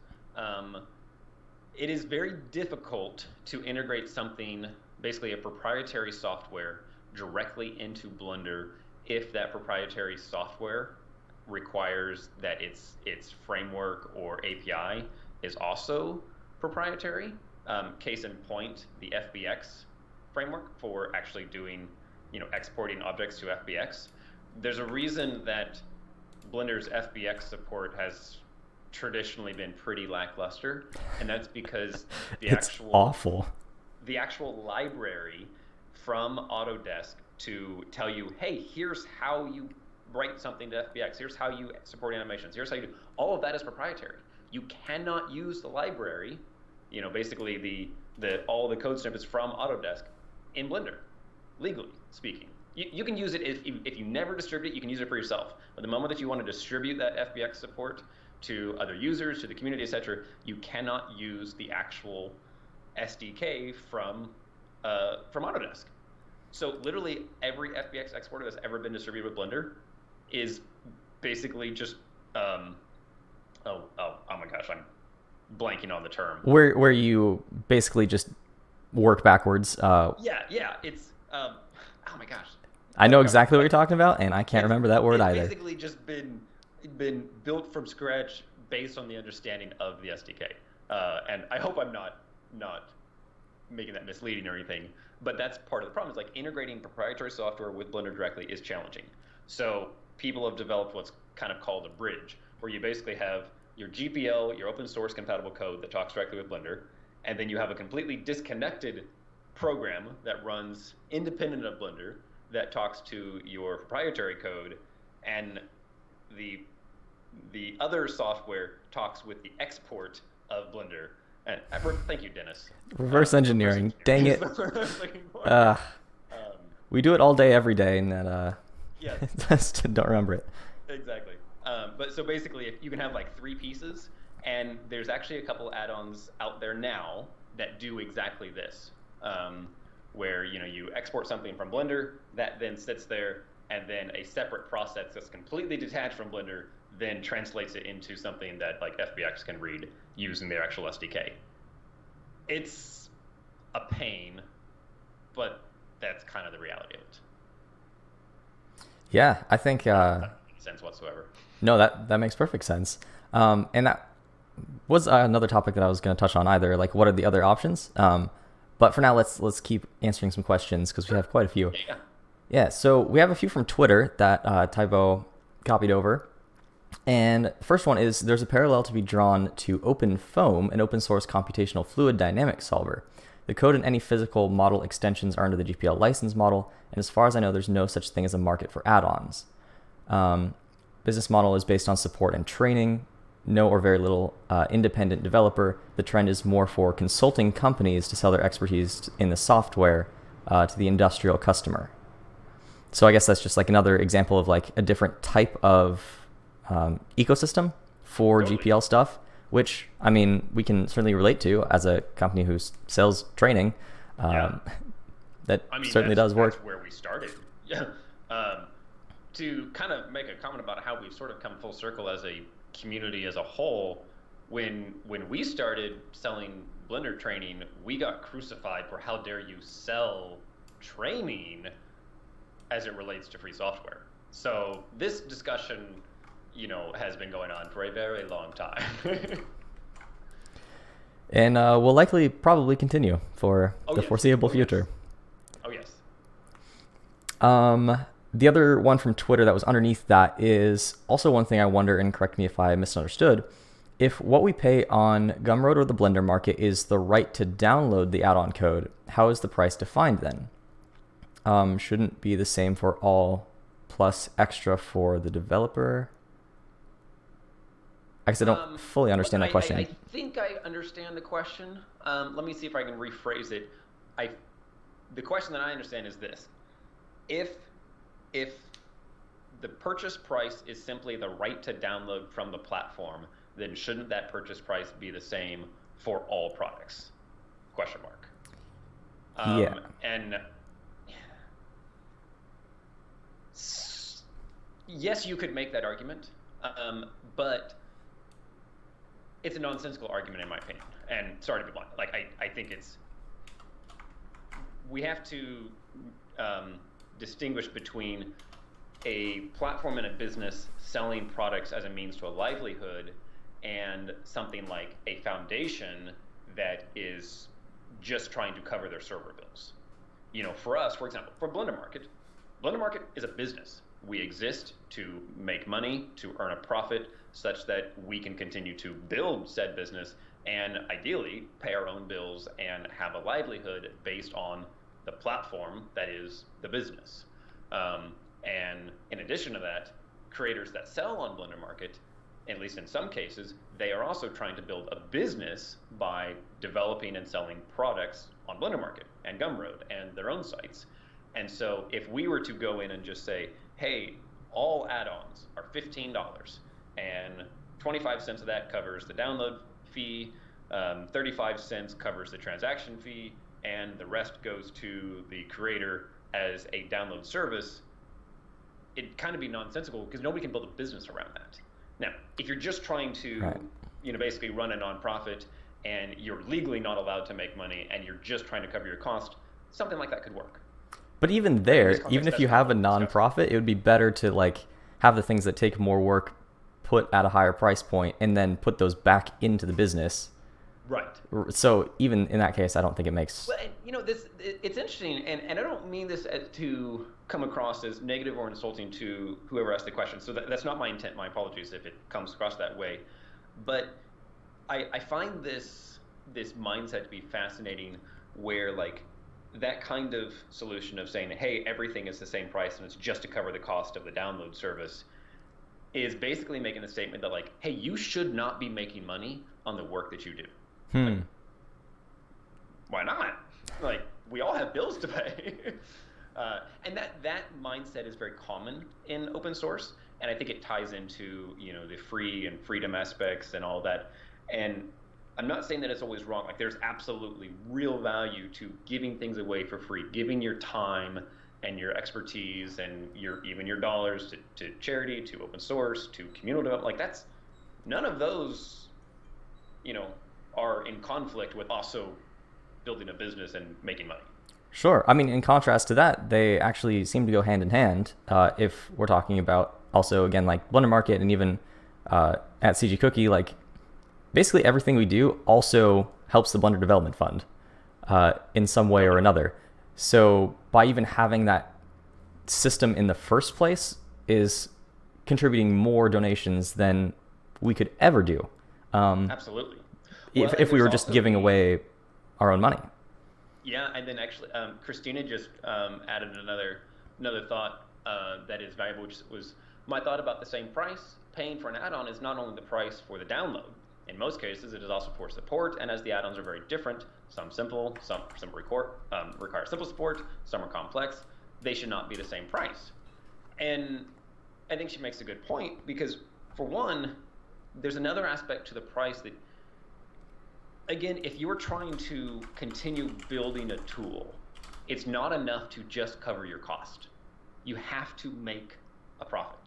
B: it is very difficult to integrate something, basically a proprietary software, directly into Blender if that proprietary software requires that its framework or API is also proprietary. Case in point, the FBX framework for actually doing, exporting objects to FBX. There's a reason that Blender's FBX support has traditionally been pretty lackluster, and that's because
A: it's awful.
B: The actual library from Autodesk to tell you, hey, here's how you write something to FBX, here's how you support animations, here's how you do, all of that is proprietary. You cannot use the library, basically all the code snippets from Autodesk in Blender, legally speaking. You can use it if you never distribute it, you can use it for yourself. But the moment that you want to distribute that FBX support to other users, to the community, etc., you cannot use the actual SDK from Autodesk. So literally every FBX exporter that's ever been distributed with Blender is basically just oh my gosh, I'm blanking on the term.
A: Where you basically just work backwards.
B: Yeah, it's oh my gosh.
A: I know exactly what you're talking about, and I can't remember that word either.
B: It's basically just been built from scratch based on the understanding of the SDK. And I hope I'm not making that misleading or anything, but that's part of the problem. Is integrating proprietary software with Blender directly is challenging. So people have developed what's kind of called a bridge, where you basically have your GPL, your open source compatible code that talks directly with Blender, and then you have a completely disconnected program that runs independent of Blender that talks to your proprietary code, and the other software talks with the export of Blender. And thank you, Dennis.
A: Reverse engineering. Dang it. We do it all day, every day, and that
B: yes.
A: Just don't remember it.
B: Exactly. But so basically, if you can have 3 pieces, and there's actually a couple add-ons out there now that do exactly this, where you export something from Blender that then sits there, and then a separate process that's completely detached from Blender then translates it into something that FBX can read using their actual SDK. It's a pain, but that's kind of the reality of it.
A: Yeah, I think
B: That doesn't make sense whatsoever.
A: no, that makes perfect sense. And that was another topic that I was going to touch on either. Like, what are the other options? But for now, let's keep answering some questions because we have quite a few.
B: Yeah.
A: Yeah, so we have a few from Twitter that Tybo copied over. And the first one is there's a parallel to be drawn to OpenFOAM, an open source computational fluid dynamics solver. The code and any physical model extensions are under the GPL license model, and as far as I know, there's no such thing as a market for add-ons. Business model is based on support and training, no or very little independent developer. The trend is more for consulting companies to sell their expertise in the software to the industrial customer. So I guess that's just like another example of like a different type of ecosystem for
B: Totally.
A: GPL stuff, which I mean we can certainly relate to as a company who sells training.
B: Yeah.
A: That
B: I mean,
A: certainly does work.
B: That's where we started. Yeah. To kind of make a comment about how we've sort of come full circle as a community as a whole, when we started selling Blender training, we got crucified for how dare you sell training as it relates to free software. So this discussion, has been going on for a very long time.
A: And will likely probably continue for the
B: yes.
A: foreseeable
B: Yes.
A: future.
B: Oh yes.
A: The other one from Twitter that was underneath that is also one thing I wonder, and correct me if I misunderstood, if what we pay on Gumroad or the Blender market is the right to download the add-on code, how is the price defined then? Shouldn't be the same for all plus extra for the developer? I guess I don't fully understand that question.
B: I think I understand the question. Let me see if I can rephrase it. The question that I understand is this: if the purchase price is simply the right to download from the platform, then shouldn't that purchase price be the same for all products? Question mark.
A: Yeah.
B: And yes, you could make that argument, but it's a nonsensical argument in my opinion. And sorry to be blunt, like I think we have to distinguish between a platform and a business selling products as a means to a livelihood and something like a foundation that is just trying to cover their server bills. For us, for example, for Blender Market is a business. We exist to make money, to earn a profit, such that we can continue to build said business and ideally pay our own bills and have a livelihood based on the platform that is the business. And in addition to that, creators that sell on Blender Market, at least in some cases, they are also trying to build a business by developing and selling products on Blender Market and Gumroad and their own sites. And so if we were to go in and just say, hey, all add-ons are $15 and 25 cents of that covers the download fee, 35 cents covers the transaction fee, and the rest goes to the creator as a download service, it'd kind of be nonsensical because nobody can build a business around that. Now, if you're just trying to, basically run a nonprofit and you're legally not allowed to make money and you're just trying to cover your cost, something like that could work.
A: But even there, even if you have a nonprofit, it would be better to like have the things that take more work put at a higher price point and then put those back into the business.
B: Right.
A: So even in that case, I don't think it makes.
B: Well, it's interesting, and I don't mean this to come across as negative or insulting to whoever asked the question. So that's not my intent. My apologies if it comes across that way. But I find this mindset to be fascinating, where like that kind of solution of saying, hey, everything is the same price and it's just to cover the cost of the download service, is basically making the statement that like, hey, you should not be making money on the work that you do. Like, why not? Like, we all have bills to pay. And that mindset is very common in open source, and I think it ties into the free and freedom aspects and all that. And I'm not saying that it's always wrong. Like, there's absolutely real value to giving things away for free, giving your time and your expertise and even your dollars to charity, to open source, to communal development. Like, that's none of those, are in conflict with also building a business and making money.
A: Sure. I mean, in contrast to that, they actually seem to go hand in hand. If we're talking about also, again, like Blender Market and even at CG Cookie, like basically everything we do also helps the Blender Development Fund in some way or another. So by even having that system in the first place is contributing more donations than we could ever do.
B: Absolutely. Well,
A: If we were just giving away our own money.
B: Yeah, and then actually, Christina just added another thought that is valuable, which was my thought about the same price. Paying for an add-on is not only the price for the download. In most cases, it is also for support, and as the add-ons are very different, some simple, some require simple support, some are complex, they should not be the same price. And I think she makes a good point, because for one, there's another aspect to the price that, again, if you're trying to continue building a tool, it's not enough to just cover your cost. You have to make a profit,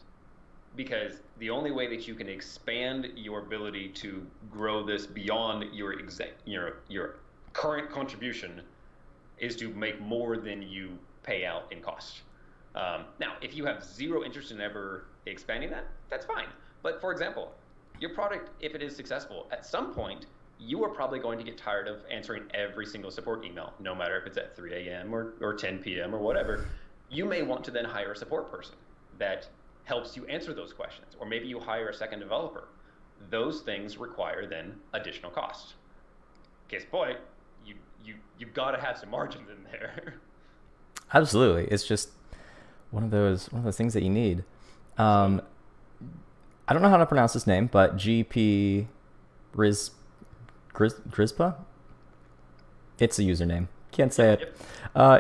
B: because the only way that you can expand your ability to grow this beyond your current contribution is to make more than you pay out in cost. Now, if you have zero interest in ever expanding that, that's fine. But for example, your product, if it is successful, at some point, you are probably going to get tired of answering every single support email, no matter if it's at 3 a.m. or 10 p.m. or whatever. You may want to then hire a support person that helps you answer those questions, or maybe you hire a second developer. Those things require then additional cost. Case in point, you've got to have some margins in there.
A: Absolutely, it's just one of those things that you need. I don't know how to pronounce his name, but GP Grispa? It's a username. Can't say it.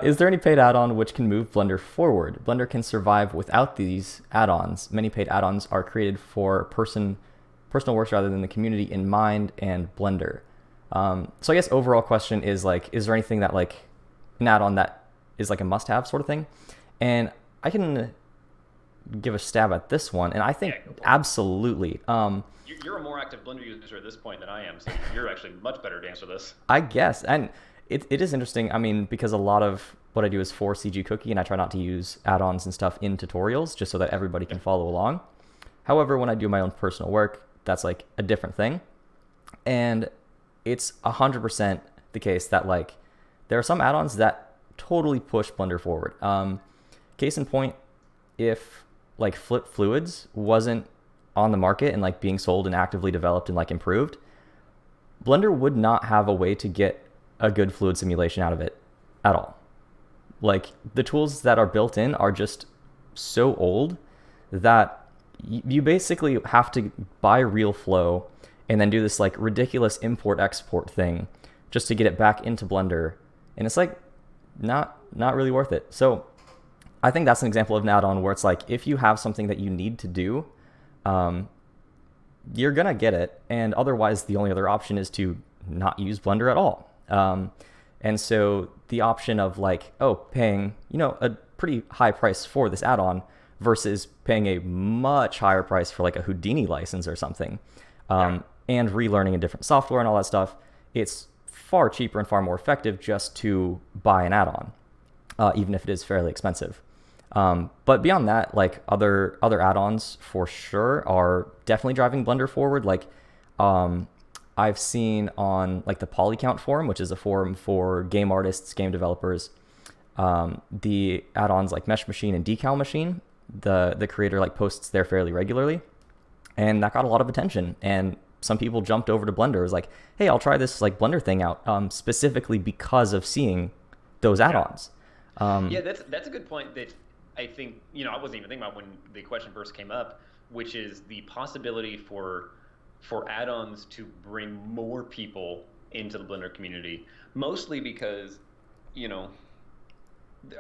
A: Is there any paid add-on which can move Blender forward? Blender can survive without these add-ons. Many paid add-ons are created for personal works rather than the community in mind and Blender. So I guess overall question is like, is there anything that like an add-on that is like a must-have sort of thing? And I can give a stab at this one, and I think absolutely.
B: You're a more active Blender user at this point than I am, so you're actually much better to answer this.
A: I guess, and it is interesting. I mean, because a lot of what I do is for CG Cookie, and I try not to use add-ons and stuff in tutorials just so that everybody can follow along. However, when I do my own personal work, that's like a different thing. And it's 100% the case that like there are some add-ons that totally push Blender forward. Case in point, if like Flip Fluids wasn't on the market and like being sold and actively developed and like improved, Blender would not have a way to get a good fluid simulation out of it at all. Like the tools that are built in are just so old that you basically have to buy real flow and then do this like ridiculous import export thing just to get it back into Blender, and it's like not really worth it. So I think that's an example of an add-on where it's like if you have something that you need to do, you're gonna get it, and otherwise the only other option is to not use Blender at all. And so the option of like, paying, a pretty high price for this add-on versus paying a much higher price for like a Houdini license or something, and relearning a different software and all that stuff, it's far cheaper and far more effective just to buy an add-on, even if it is fairly expensive. But beyond that, like other add-ons for sure are definitely driving Blender forward. Like I've seen on like the Polycount forum, which is a forum for game artists, game developers, the add-ons like Mesh Machine and Decal Machine, the creator like posts there fairly regularly, and that got a lot of attention. And some people jumped over to Blender. It was like, hey, I'll try this like Blender thing out, specifically because of seeing those add-ons.
B: Yeah, that's a good point that I think, I wasn't even thinking about when the question first came up, which is the possibility for add-ons to bring more people into the Blender community, mostly because,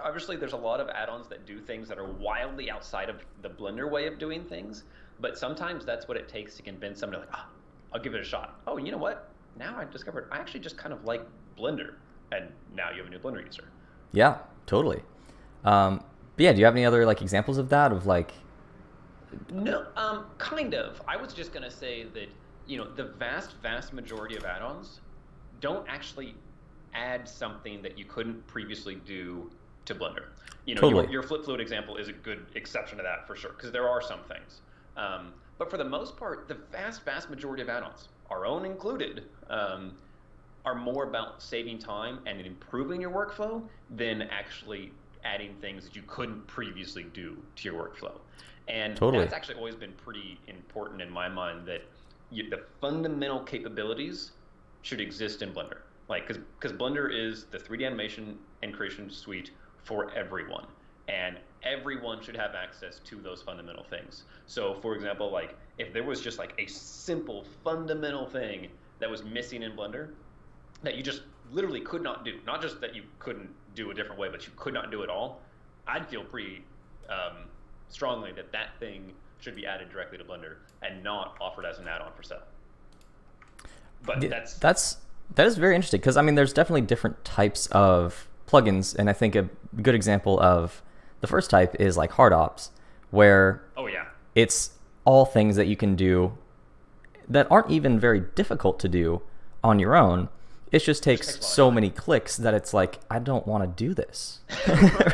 B: obviously there's a lot of add-ons that do things that are wildly outside of the Blender way of doing things, but sometimes that's what it takes to convince somebody like, I'll give it a shot. Oh, you know what? Now I've discovered I actually just kind of like Blender, and now you have a new Blender user.
A: Yeah, totally. But yeah, do you have any other like examples of that, of like?
B: No, kind of. I was just gonna say that the vast majority of add-ons don't actually add something that you couldn't previously do to Blender.
A: Totally.
B: Your flip fluid example is a good exception to that for sure, because there are some things. But for the most part, the vast majority of add-ons, our own included, are more about saving time and improving your workflow than actually adding things that you couldn't previously do to your workflow. And that's actually always been pretty important in my mind, that the fundamental capabilities should exist in Blender. Like, because Blender is the 3D animation and creation suite for everyone. And everyone should have access to those fundamental things. So, for example, like, if there was just like a simple fundamental thing that was missing in Blender that you just literally could not do, not just that you couldn't do a different way, but you could not do it all, I'd feel pretty strongly that that thing should be added directly to Blender and not offered as an add-on for sale. But
A: that is very interesting, because I mean, there's definitely different types of plugins, and I think a good example of the first type is like hard ops, where it's all things that you can do that aren't even very difficult to do on your own. It just takes so many clicks that it's like, I don't want to do this.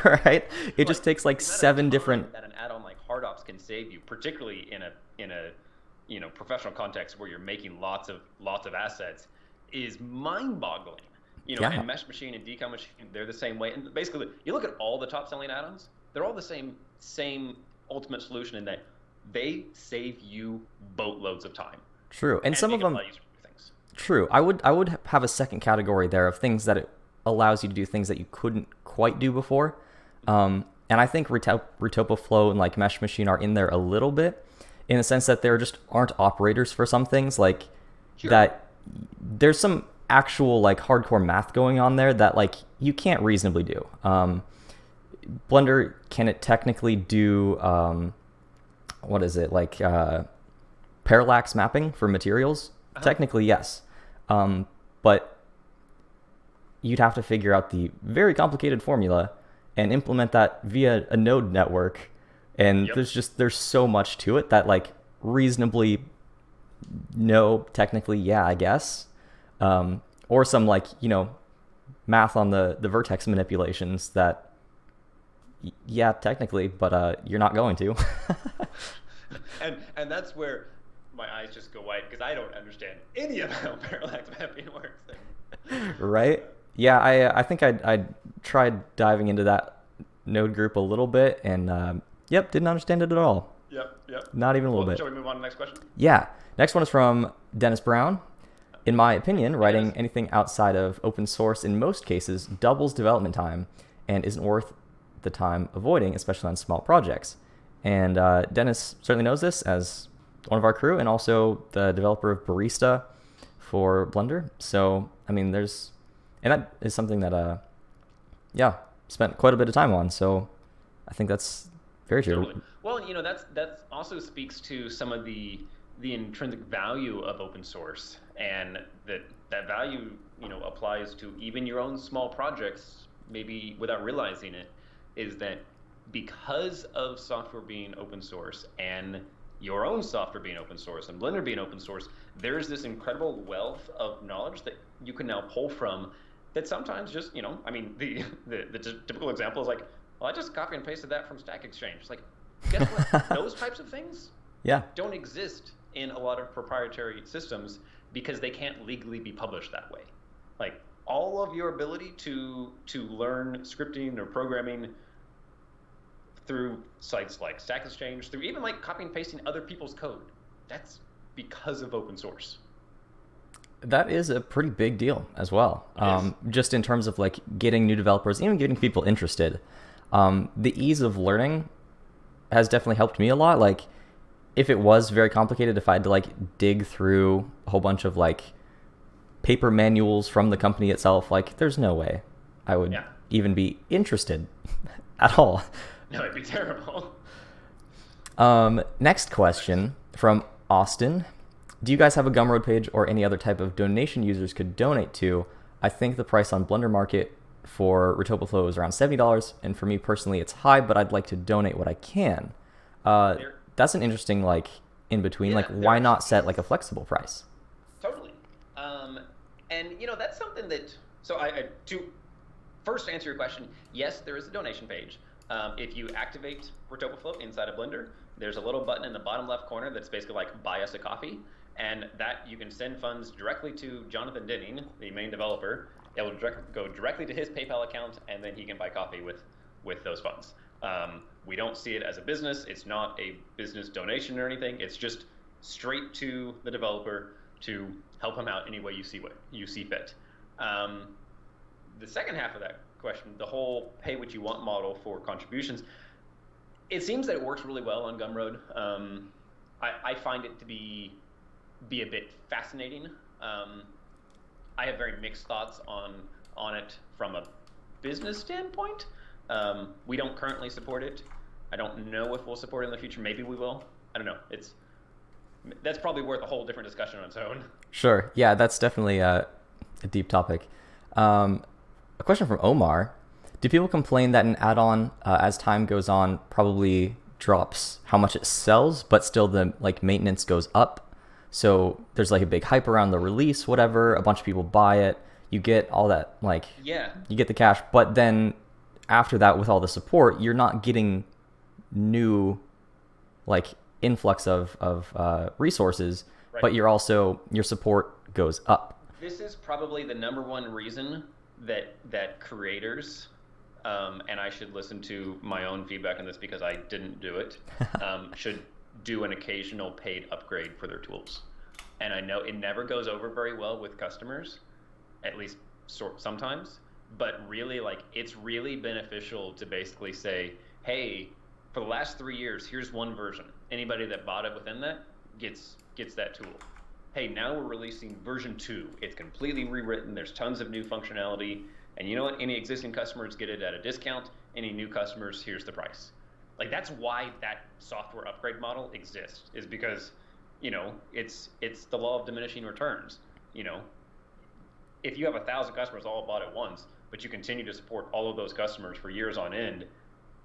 A: Right? It just takes like 7 different.
B: That an add-on like hard ops can save you, particularly in a professional context where you're making lots of assets, is mind-boggling. And Mesh Machine and Decom Machine, they're the same way. And basically, you look at all the top-selling add-ons, they're all the same ultimate solution in that they save you boatloads of time.
A: True, and some of them. True. I would have a second category there of things that it allows you to do things that you couldn't quite do before. And I think RetopoFlow and like Mesh Machine are in there a little bit, in the sense that there just aren't operators for some things, like that there's some actual like hardcore math going on there that like you can't reasonably do. Blender, can it technically do what is it, like parallax mapping for materials? Technically, yes. But you'd have to figure out the very complicated formula and implement that via a node network. And there's so much to it that like reasonably, no, technically, yeah, I guess. Or some like, math on the vertex manipulations that, yeah, technically, but you're not going to.
B: and that's where my eyes just go wide, because I don't understand any of how parallax mapping works.
A: Right? Yeah, I think I tried diving into that node group a little bit, and didn't understand it at all.
B: Yep.
A: Not even a little bit.
B: Shall we move on to the next question?
A: Yeah. Next one is from Dennis Brown. In my opinion, writing anything outside of open source in most cases doubles development time and isn't worth the time avoiding, especially on small projects. And Dennis certainly knows this as one of our crew, and also the developer of Barista for Blender. So, I mean, and that is something that, spent quite a bit of time on. So, I think that's very true.
B: Totally. Well, that also speaks to some of the intrinsic value of open source, and that value, applies to even your own small projects, maybe without realizing it, is that because of software being open source and your own software being open source and Blender being open source, there's this incredible wealth of knowledge that you can now pull from, that sometimes just, the typical example is like, well, I just copy and pasted that from Stack Exchange. It's like, guess what? Those types of things don't exist in a lot of proprietary systems because they can't legally be published that way. Like, all of your ability to learn scripting or programming through sites like Stack Exchange, through even like copying and pasting other people's code, that's because of open source.
A: That is a pretty big deal as well. Just in terms of like getting new developers, even getting people interested. The ease of learning has definitely helped me a lot. Like, if it was very complicated, if I had to like dig through a whole bunch of like paper manuals from the company itself, like there's no way I would even be interested at all.
B: No, it'd be terrible.
A: Next question from Austin. Do you guys have a Gumroad page or any other type of donation users could donate to? I think the price on Blender Market for RetopoFlow is around $70, and for me personally it's high, but I'd like to donate what I can. That's an interesting like in between. Like, why not set like a flexible price?
B: Totally. And that's something that So to first answer your question, yes, there is a donation page. If you activate Retopaflow inside of Blender, there's a little button in the bottom left corner that's basically like buy us a coffee, and that you can send funds directly to Jonathan Denning, the main developer. It will go directly to his PayPal account, and then he can buy coffee with those funds. We don't see it as a business. It's not a business donation or anything. It's just straight to the developer to help him out any way you see fit. The second half of that question, the whole pay what you want model for contributions, it seems that it works really well on Gumroad. I find it to be a bit fascinating. I have very mixed thoughts on it from a business standpoint. We don't currently support it. I don't know if we'll support it in the future. Maybe we will. I don't know. That's probably worth a whole different discussion on its own.
A: Sure. Yeah, that's definitely a deep topic. A question from Omar. Do people complain that an add-on, as time goes on, probably drops how much it sells, but still the maintenance goes up? So there's a big hype around the release, whatever. A bunch of people buy it. You get all that, you get the cash, but then after that, with all the support, you're not getting new, influx of resources, right. But your support goes up.
B: This is probably the number one reason that creators, and I should listen to my own feedback on this because I didn't do it, should do an occasional paid upgrade for their tools. And I know it never goes over very well with customers, at least sometimes, but really it's really beneficial to basically say, hey, for the last 3 years, here's one version. Anybody that bought it within that gets that tool. Hey, now we're releasing version 2. It's completely rewritten. There's tons of new functionality. And you know what? Any existing customers get it at a discount. Any new customers, here's the price. That's why that software upgrade model exists, is because, it's the law of diminishing returns. If you have 1,000 customers all bought at once, but you continue to support all of those customers for years on end,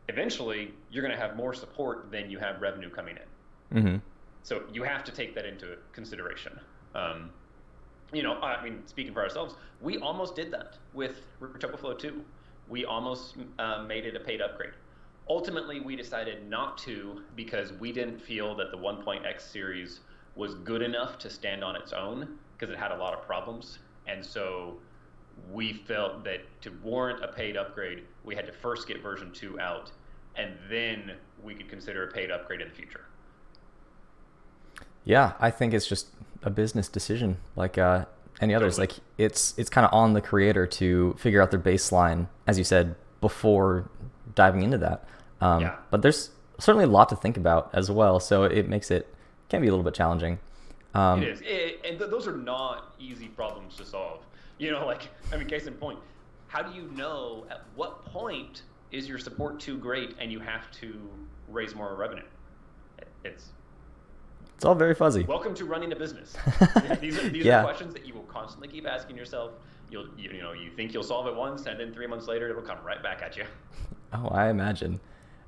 B: eventually you're going to have more support than you have revenue coming in.
A: Mm-hmm.
B: So you have to take that into consideration. Speaking for ourselves, we almost did that with Retopaflow 2. We almost made it a paid upgrade. Ultimately, we decided not to because we didn't feel that the 1.x series was good enough to stand on its own because it had a lot of problems. And so we felt that to warrant a paid upgrade, we had to first get version 2 out, and then we could consider a paid upgrade in the future.
A: Yeah, I think it's just a business decision like any others.
B: Totally.
A: It's kind of on the creator to figure out their baseline, as you said, before diving into that. But there's certainly a lot to think about as well, so it can be a little bit challenging.
B: It is, and those are not easy problems to solve. Case in point, how do you know at what point is your support too great and you have to raise more revenue? It's
A: all very fuzzy.
B: Welcome to running a business. These
A: Yeah.
B: are questions that you will constantly keep asking yourself. You think you'll solve it once, and then 3 months later it'll come right back at you.
A: Oh, I imagine.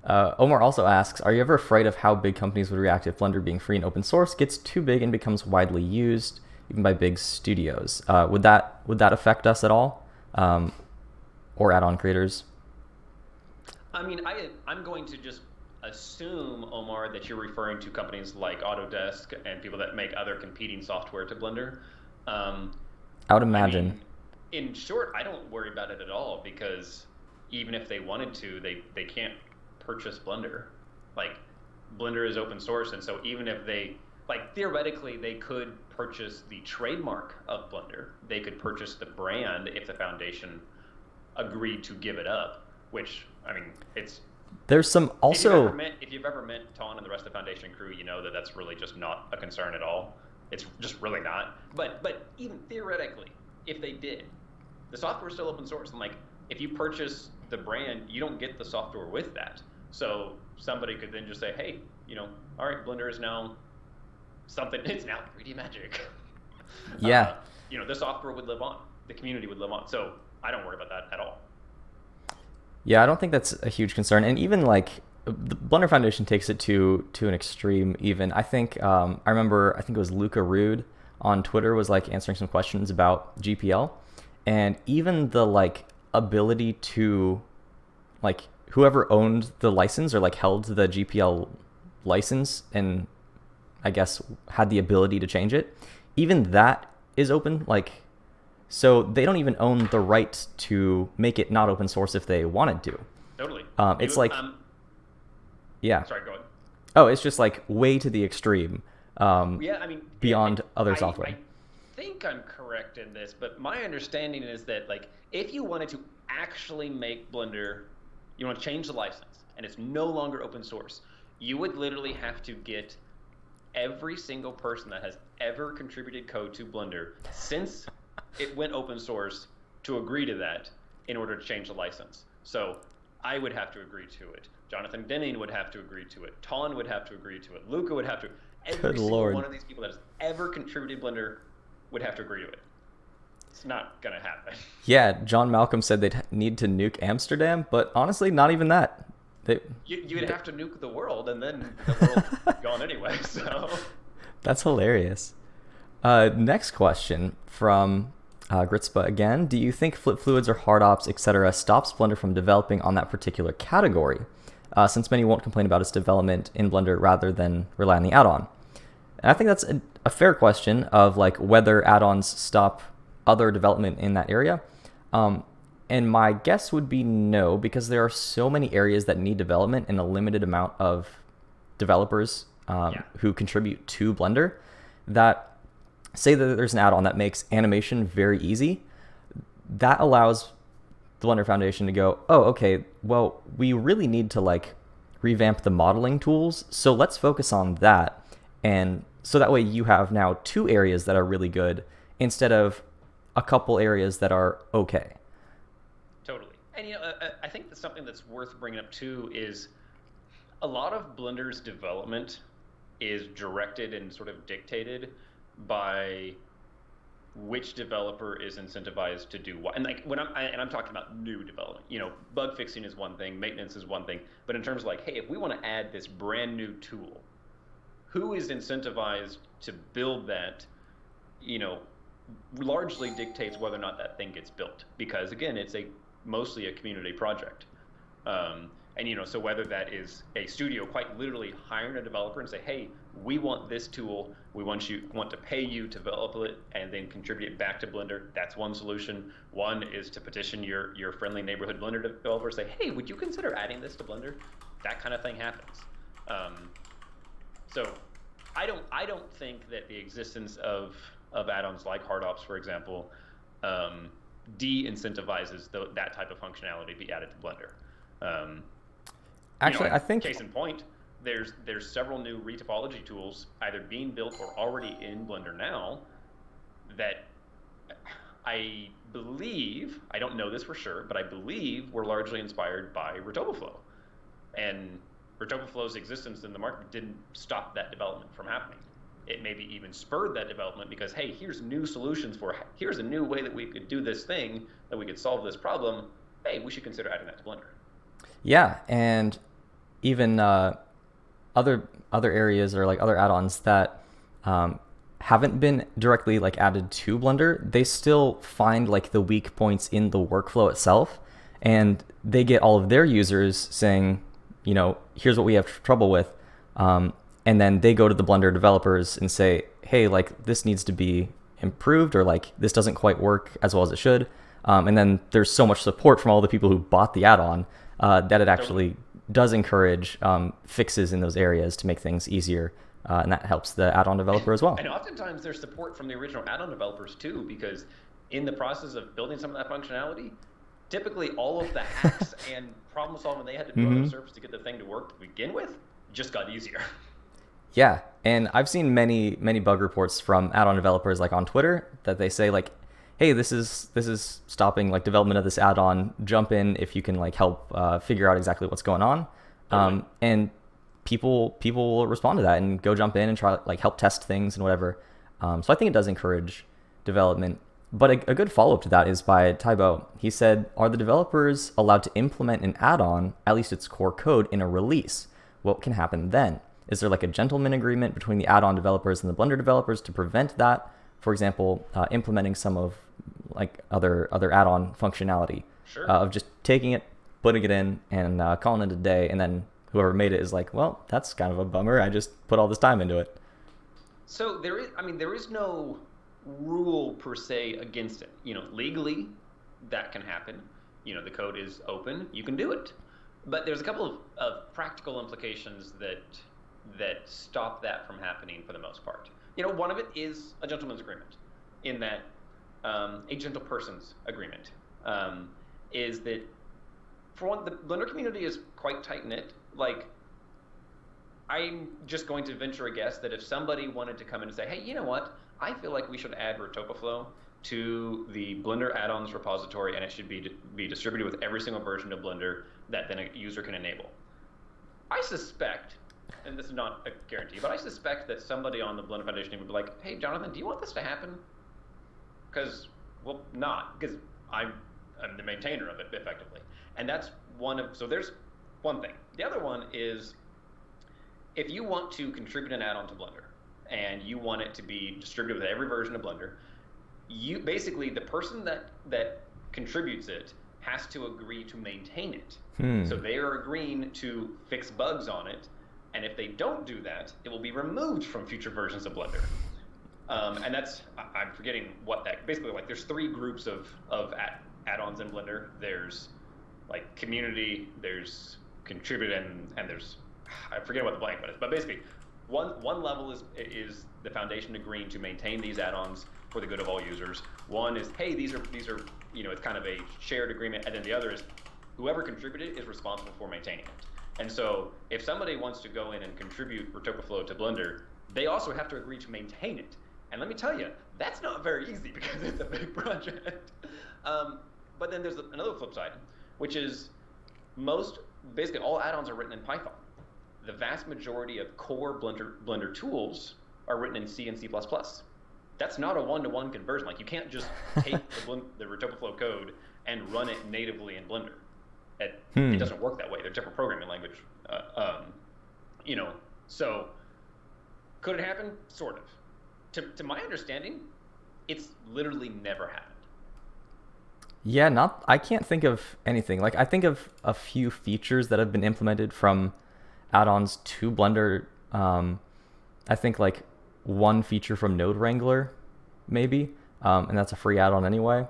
A: Omar also asks, are you ever afraid of how big companies would react if Blender being free and open source gets too big and becomes widely used, even by big studios? Would that affect us at all, or add-on creators?
B: I'm going to just assume, Omar, that you're referring to companies like Autodesk and people that make other competing software to Blender.
A: I would imagine.
B: In short, I don't worry about it at all because even if they wanted to, they can't purchase Blender. Blender is open source, and so even if they theoretically they could purchase the trademark of Blender, they could purchase the brand if the foundation agreed to give it up, which it's
A: there's some also
B: if you've ever met Ton and the rest of the foundation crew, you know that that's really just not a concern at all. It's just really not. But even theoretically, if they did, the software is still open source, and if you purchase the brand, you don't get the software with that. So somebody could then just say, hey, all right, Blender is now something. It's now 3D Magic.
A: Yeah.
B: The software would live on. The community would live on. So I don't worry about that at all.
A: Yeah, I don't think that's a huge concern. And even the Blender Foundation takes it to an extreme even. I think I think it was Luca Rude on Twitter was answering some questions about GPL. and even the like ability to like whoever owned the license or like held the GPL license and I guess had the ability to change it, even that is open. Like, so they don't even own the right to make it not open source if they wanted to.
B: Totally.
A: It's like, yeah.
B: Sorry, go ahead.
A: Oh, it's just like way to the extreme.
B: Yeah, I mean,
A: beyond other software.
B: I think I'm correct in this, but my understanding is that like if you wanted to actually make Blender, you want to change the license, and it's no longer open source, you would literally have to get every single person that has ever contributed code to Blender since it went open source to agree to that in order to change the license. So I would have to agree to it. Jonathan Denning would have to agree to it. Ton would have to agree to it. Luca would have to. Every single one of these people that has ever contributed Blender would have to agree to it. It's not going to happen.
A: Yeah, John Malcolm said they'd need to nuke Amsterdam, but honestly, not even that.
B: You'd have to nuke the world, and then the world's gone anyway. So
A: that's hilarious. Next question from Gritspa again. Do you think flip fluids or hard ops, etc., stops Blender from developing on that particular category? Since many won't complain about its development in Blender rather than rely on the add-on. And I think that's a fair question of like whether add-ons stop other development in that area. And my guess would be no, because there are so many areas that need development and a limited amount of developers who contribute to Blender that say that there's an add-on that makes animation very easy. That allows the Blender Foundation to go, oh, okay, well, we really need to like revamp the modeling tools. So let's focus on that. And so that way you have now 2 areas that are really good instead of a couple areas that are okay.
B: Totally. And I think that's something that's worth bringing up too is a lot of Blender's development is directed and sort of dictated by which developer is incentivized to do what. And like when I'm talking about new development, bug fixing is one thing, maintenance is one thing, but in terms of like, hey, if we want to add this brand new tool, who is incentivized to build that, largely dictates whether or not that thing gets built, because again, it's mostly a community project. So whether that is a studio quite literally hiring a developer and say, hey, we want this tool, we want to pay you to develop it and then contribute it back to Blender, that's one solution. One is to petition your friendly neighborhood Blender developer, say, hey, would you consider adding this to Blender? That kind of thing happens. So I don't think that the existence of add-ons like hard ops, for example, de-incentivizes that type of functionality to be added to Blender.
A: Actually, I think
B: case in point, there's several new retopology tools either being built or already in Blender now that I believe, I don't know this for sure, but I believe were largely inspired by RotobaFlow. And RotobaFlow's existence in the market didn't stop that development from happening. It maybe even spurred that development because, hey, here's new solutions here's a new way that we could do this thing, that we could solve this problem. Hey, we should consider adding that to Blender.
A: Yeah, and even other areas or like other add-ons that haven't been directly like added to Blender, they still find like the weak points in the workflow itself, and they get all of their users saying, here's what we have trouble with, and then they go to the Blender developers and say, hey, like this needs to be improved, or like this doesn't quite work as well as it should, and then there's so much support from all the people who bought the add-on that it actually does encourage fixes in those areas to make things easier, and that helps the add-on developer as well.
B: And oftentimes there's support from the original add-on developers too, because in the process of building some of that functionality, typically all of the hacks and problem solving they had to do on the surface to get the thing to work to begin with just got easier.
A: Yeah, and I've seen many bug reports from add-on developers like on Twitter that they say like, hey, this is stopping like development of this add-on. Jump in if you can like help figure out exactly what's going on. And people will respond to that and go jump in and try like help test things and whatever. So I think it does encourage development. But a good follow-up to that is by Tybo. He said, are the developers allowed to implement an add-on, at least its core code, in a release? What can happen then? Is there like a gentleman agreement between the add-on developers and the Blender developers to prevent that? For example, implementing some of like other add-on functionality
B: Sure.
A: of just taking it, putting it in, and calling it a day, and then whoever made it is like, well, that's kind of a bummer. I just put all this time into it.
B: So there is no rule per se against it. Legally, that can happen. The code is open. You can do it. But there's a couple of practical implications that stop that from happening for the most part. One of it is a gentleman's agreement, in that a gentle person's agreement is that, for one, the Blender community is quite tight knit. Like, I'm just going to venture a guess that if somebody wanted to come in and say, hey, you know what? I feel like we should add Rotopaflow to the Blender add-ons repository, and it should be distributed with every single version of Blender that then a user can enable. I suspect, and this is not a guarantee, but I suspect that somebody on the Blender Foundation would be like, hey, Jonathan, do you want this to happen? Because, well, not, because I'm the maintainer of it, effectively. And that's so there's one thing. The other one is, if you want to contribute an add-on to Blender, and you want it to be distributed with every version of Blender, basically, the person that contributes it has to agree to maintain it. So they are agreeing to fix bugs on it, and if they don't do that, it will be removed from future versions of Blender. And I'm forgetting what that, basically, like, there's 3 groups of add-ons in Blender. There's like community, there's contribute, and there's, I forget what the blank one is, but basically one level is the foundation agreeing to maintain these add-ons for the good of all users. One is, hey, these are it's kind of a shared agreement, and then the other is whoever contributed is responsible for maintaining it. And so if somebody wants to go in and contribute Rotopaflow to Blender, they also have to agree to maintain it. And let me tell you, that's not very easy because it's a big project. But then there's another flip side, which is basically all add-ons are written in Python. The vast majority of core Blender tools are written in C and C++. That's not a one-to-one conversion. Like, you can't just take the Rotopaflow code and run it natively in Blender. It doesn't work that way. They're different programming language. So could it happen? Sort of. To my understanding, it's literally never happened.
A: Yeah, I can't think of anything. Like, I think of a few features that have been implemented from add-ons to Blender. I think like one feature from Node Wrangler, maybe, and that's a free add-on anyway.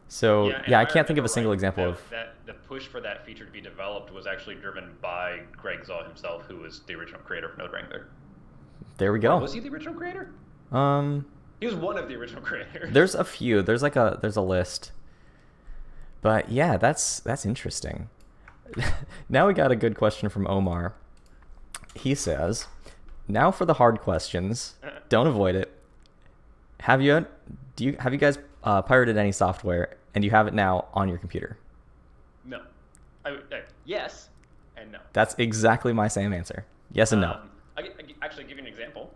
A: So yeah, I can't think of a single example of
B: that. The push for that feature to be developed was actually driven by Greg Zaw himself, who was the original creator of Node Wrangler.
A: There we go.
B: Was he the original creator? He was one of the original creators.
A: There's a few. There's a list. But yeah, that's interesting. Now we got a good question from Omar. He says, now for the hard questions. Don't avoid it. Have you guys pirated any software, and you have it now on your computer?
B: No. Yes and no.
A: That's exactly my same answer. Yes and no.
B: I actually give you an example.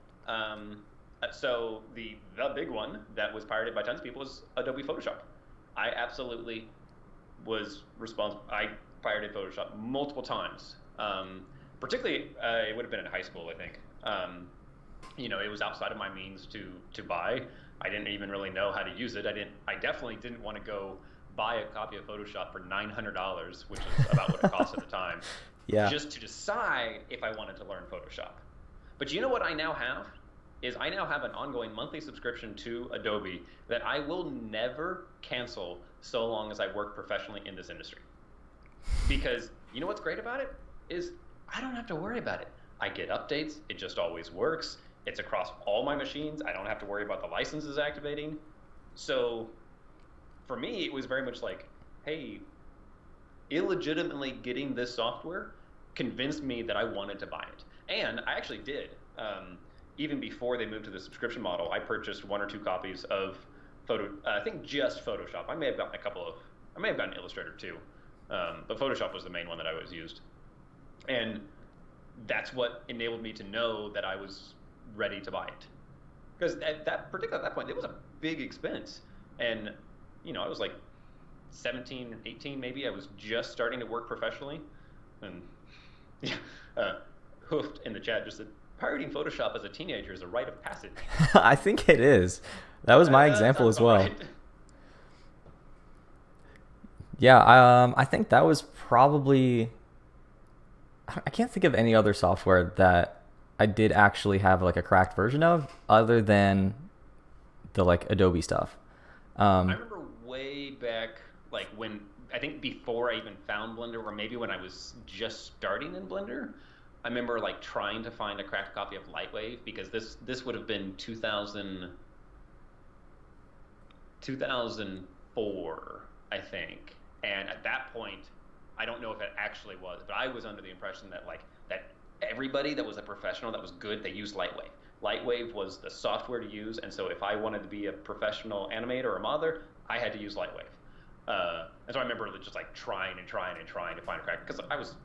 B: So the big one that was pirated by tons of people was Adobe Photoshop. I absolutely was responsible. I pirated Photoshop multiple times. Particularly, it would have been in high school, I think. It was outside of my means to buy. I didn't even really know how to use it. I definitely didn't want to go buy a copy of Photoshop for $900, which is about what it cost at the time.
A: Yeah.
B: Just to decide if I wanted to learn Photoshop. But you know what I now have? I now have an ongoing monthly subscription to Adobe that I will never cancel so long as I work professionally in this industry. Because you know what's great about it? Is I don't have to worry about it. I get updates. It just always works. It's across all my machines. I don't have to worry about the licenses activating. So for me, it was very much like, hey, illegitimately getting this software convinced me that I wanted to buy it. And I actually did. Even before they moved to the subscription model, I purchased 1 or 2 copies of I think just Photoshop. I may have gotten Illustrator too. But Photoshop was the main one that I always used. And that's what enabled me to know that I was ready to buy it. Because at that point, it was a big expense. And, I was like 17, 18 maybe. I was just starting to work professionally. And Hoofed in the chat just said, pirating Photoshop as a teenager is a rite of passage.
A: I think it is. That was my example as well. Right. Yeah, I think that was probably. I can't think of any other software that I did actually have like a cracked version of, other than the like Adobe stuff.
B: I
A: Um,
B: remember way back, like when I think before I even found Blender, or maybe when I was just starting in Blender, I remember like trying to find a cracked copy of Lightwave because this would have been 2004, I think. And at that point, I don't know if it actually was, but I was under the impression that that everybody that was a professional that was good, they used Lightwave. Lightwave was the software to use, and so if I wanted to be a professional animator or modeler, I had to use Lightwave. And so I remember just like trying and trying and trying to find a crack because I was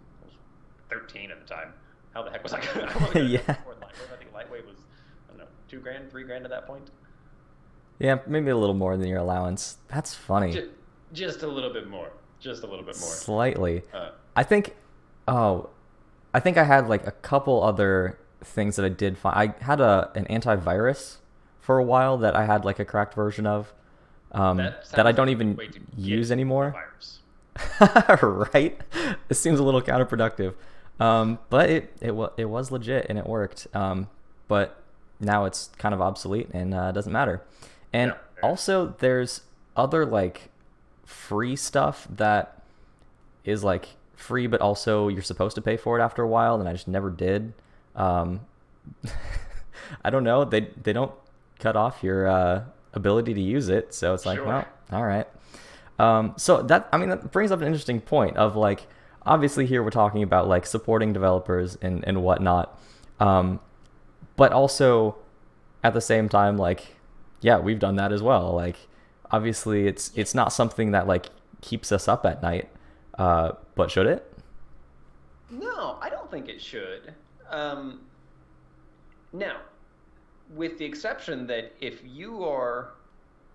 B: 13 at the time. How the heck was I? I wasn't going to
A: yeah,
B: afford Lightwave. I think Lightwave was, I don't know, 2 grand, 3 grand at that point.
A: yeah, maybe a little more than your allowance. That's funny.
B: Just, just a little bit more. Just a little bit more.
A: Slightly.
B: Uh,
A: I think. Oh, I think I had like a couple other things that I did find. I had an antivirus for a while that I had like a cracked version of,
B: that
A: that I
B: sounds
A: don't
B: like a good
A: even
B: way to
A: use
B: get a
A: anymore.
B: virus.
A: Right? It seems a little counterproductive. But it was legit and it worked. But now it's kind of obsolete and doesn't matter. And
B: Yeah.
A: also there's other like free stuff that is like free, but also you're supposed to pay for it after a while, and I just never did. Um, I don't know. They don't cut off your ability to use it, so it's like,
B: Sure.
A: well, all right. So that I mean that brings up an interesting point of like obviously here we're talking about like supporting developers and whatnot, but also at the same time like yeah we've done that as well. Like obviously it's not something that like keeps us up at night, but should it?
B: No, I don't think it should. Um, Now, with the exception that if you are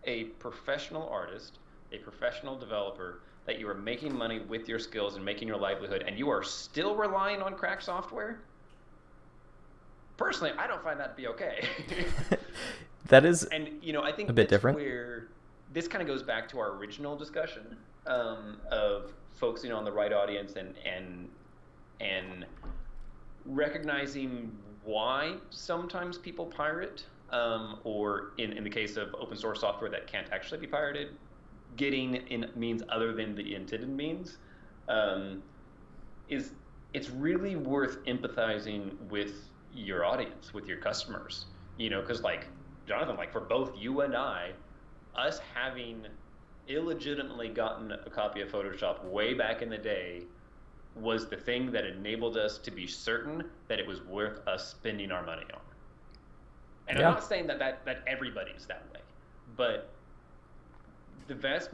B: a professional artist, a professional developer, that you are making money with your skills and making your livelihood, and you are still relying on cracked software, personally, I don't find that to be okay.
A: That is
B: And I
A: a
B: think
A: bit
B: that's
A: different.
B: where this kind of goes back to our original discussion of focusing on the right audience and recognizing why sometimes people pirate, or in the case of open source software that can't actually be pirated, getting in means other than the intended means, um, is it's really worth empathizing with your audience, with your customers, because like Jonathan, like for both you and I, us having illegitimately gotten a copy of Photoshop way back in the day was the thing that enabled us to be certain that it was worth us spending our money on. And I'm
A: Yeah.
B: not saying that everybody's that way, but the vast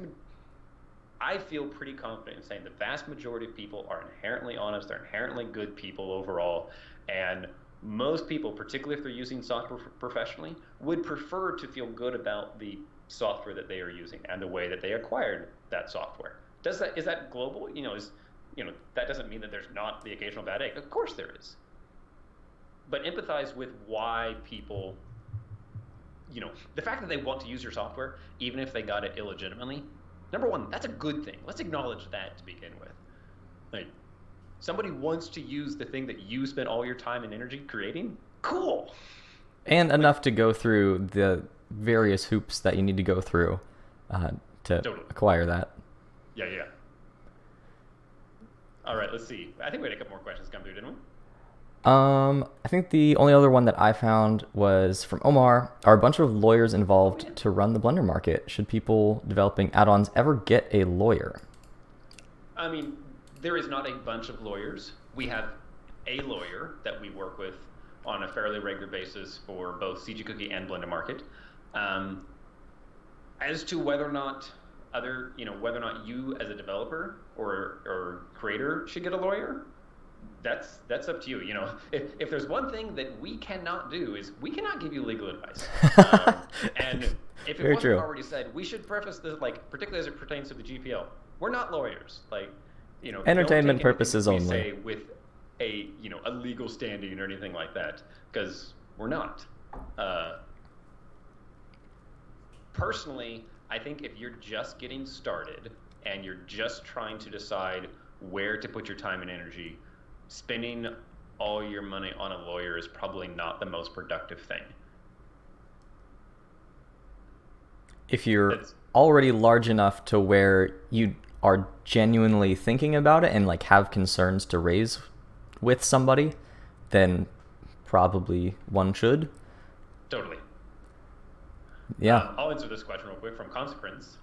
B: I feel pretty confident in saying the vast majority of people are inherently honest, they're inherently good people overall, and most people, particularly if they're using software professionally, would prefer to feel good about the software that they are using and the way that they acquired that software. Is that global? That doesn't mean that there's not the occasional bad egg. Of course there is. But empathize with why people, the fact that they want to use your software, even if they got it illegitimately, number one, that's a good thing. Let's acknowledge that to begin with. Like, somebody wants to use the thing that you spent all your time and energy creating. Cool.
A: And enough to go through the various hoops that you need to go through to
B: Totally.
A: acquire that.
B: Yeah, yeah. All right, let's see. I think we had a couple more questions come through, didn't we?
A: I think the only other one that I found was from Omar. Are a bunch of lawyers involved
B: Oh, yeah.
A: to run the Blender market? Should people developing add-ons ever get a lawyer?
B: I mean, there is not a bunch of lawyers. We have a lawyer that we work with on a fairly regular basis for both CG Cookie and Blender Market. As to whether or not whether or not you as a developer or creator should get a lawyer, that's up to you. If there's one thing that we cannot do is we cannot give you legal advice. And if it
A: Very
B: wasn't
A: true.
B: already said, we should preface this, like particularly as it pertains to the GPL. We're not lawyers. Like, don't
A: Entertainment
B: take anything
A: purposes
B: we
A: only.
B: say with a a legal standing or anything like that, because we're not. Personally, I think if you're just getting started and you're just trying to decide where to put your time and energy, spending all your money on a lawyer is probably not the most productive thing.
A: If you're
B: That's,
A: already large enough to where you are genuinely thinking about it and like have concerns to raise with somebody, then probably one should.
B: totally.
A: Yeah.
B: I'll answer this question real quick from Consequence.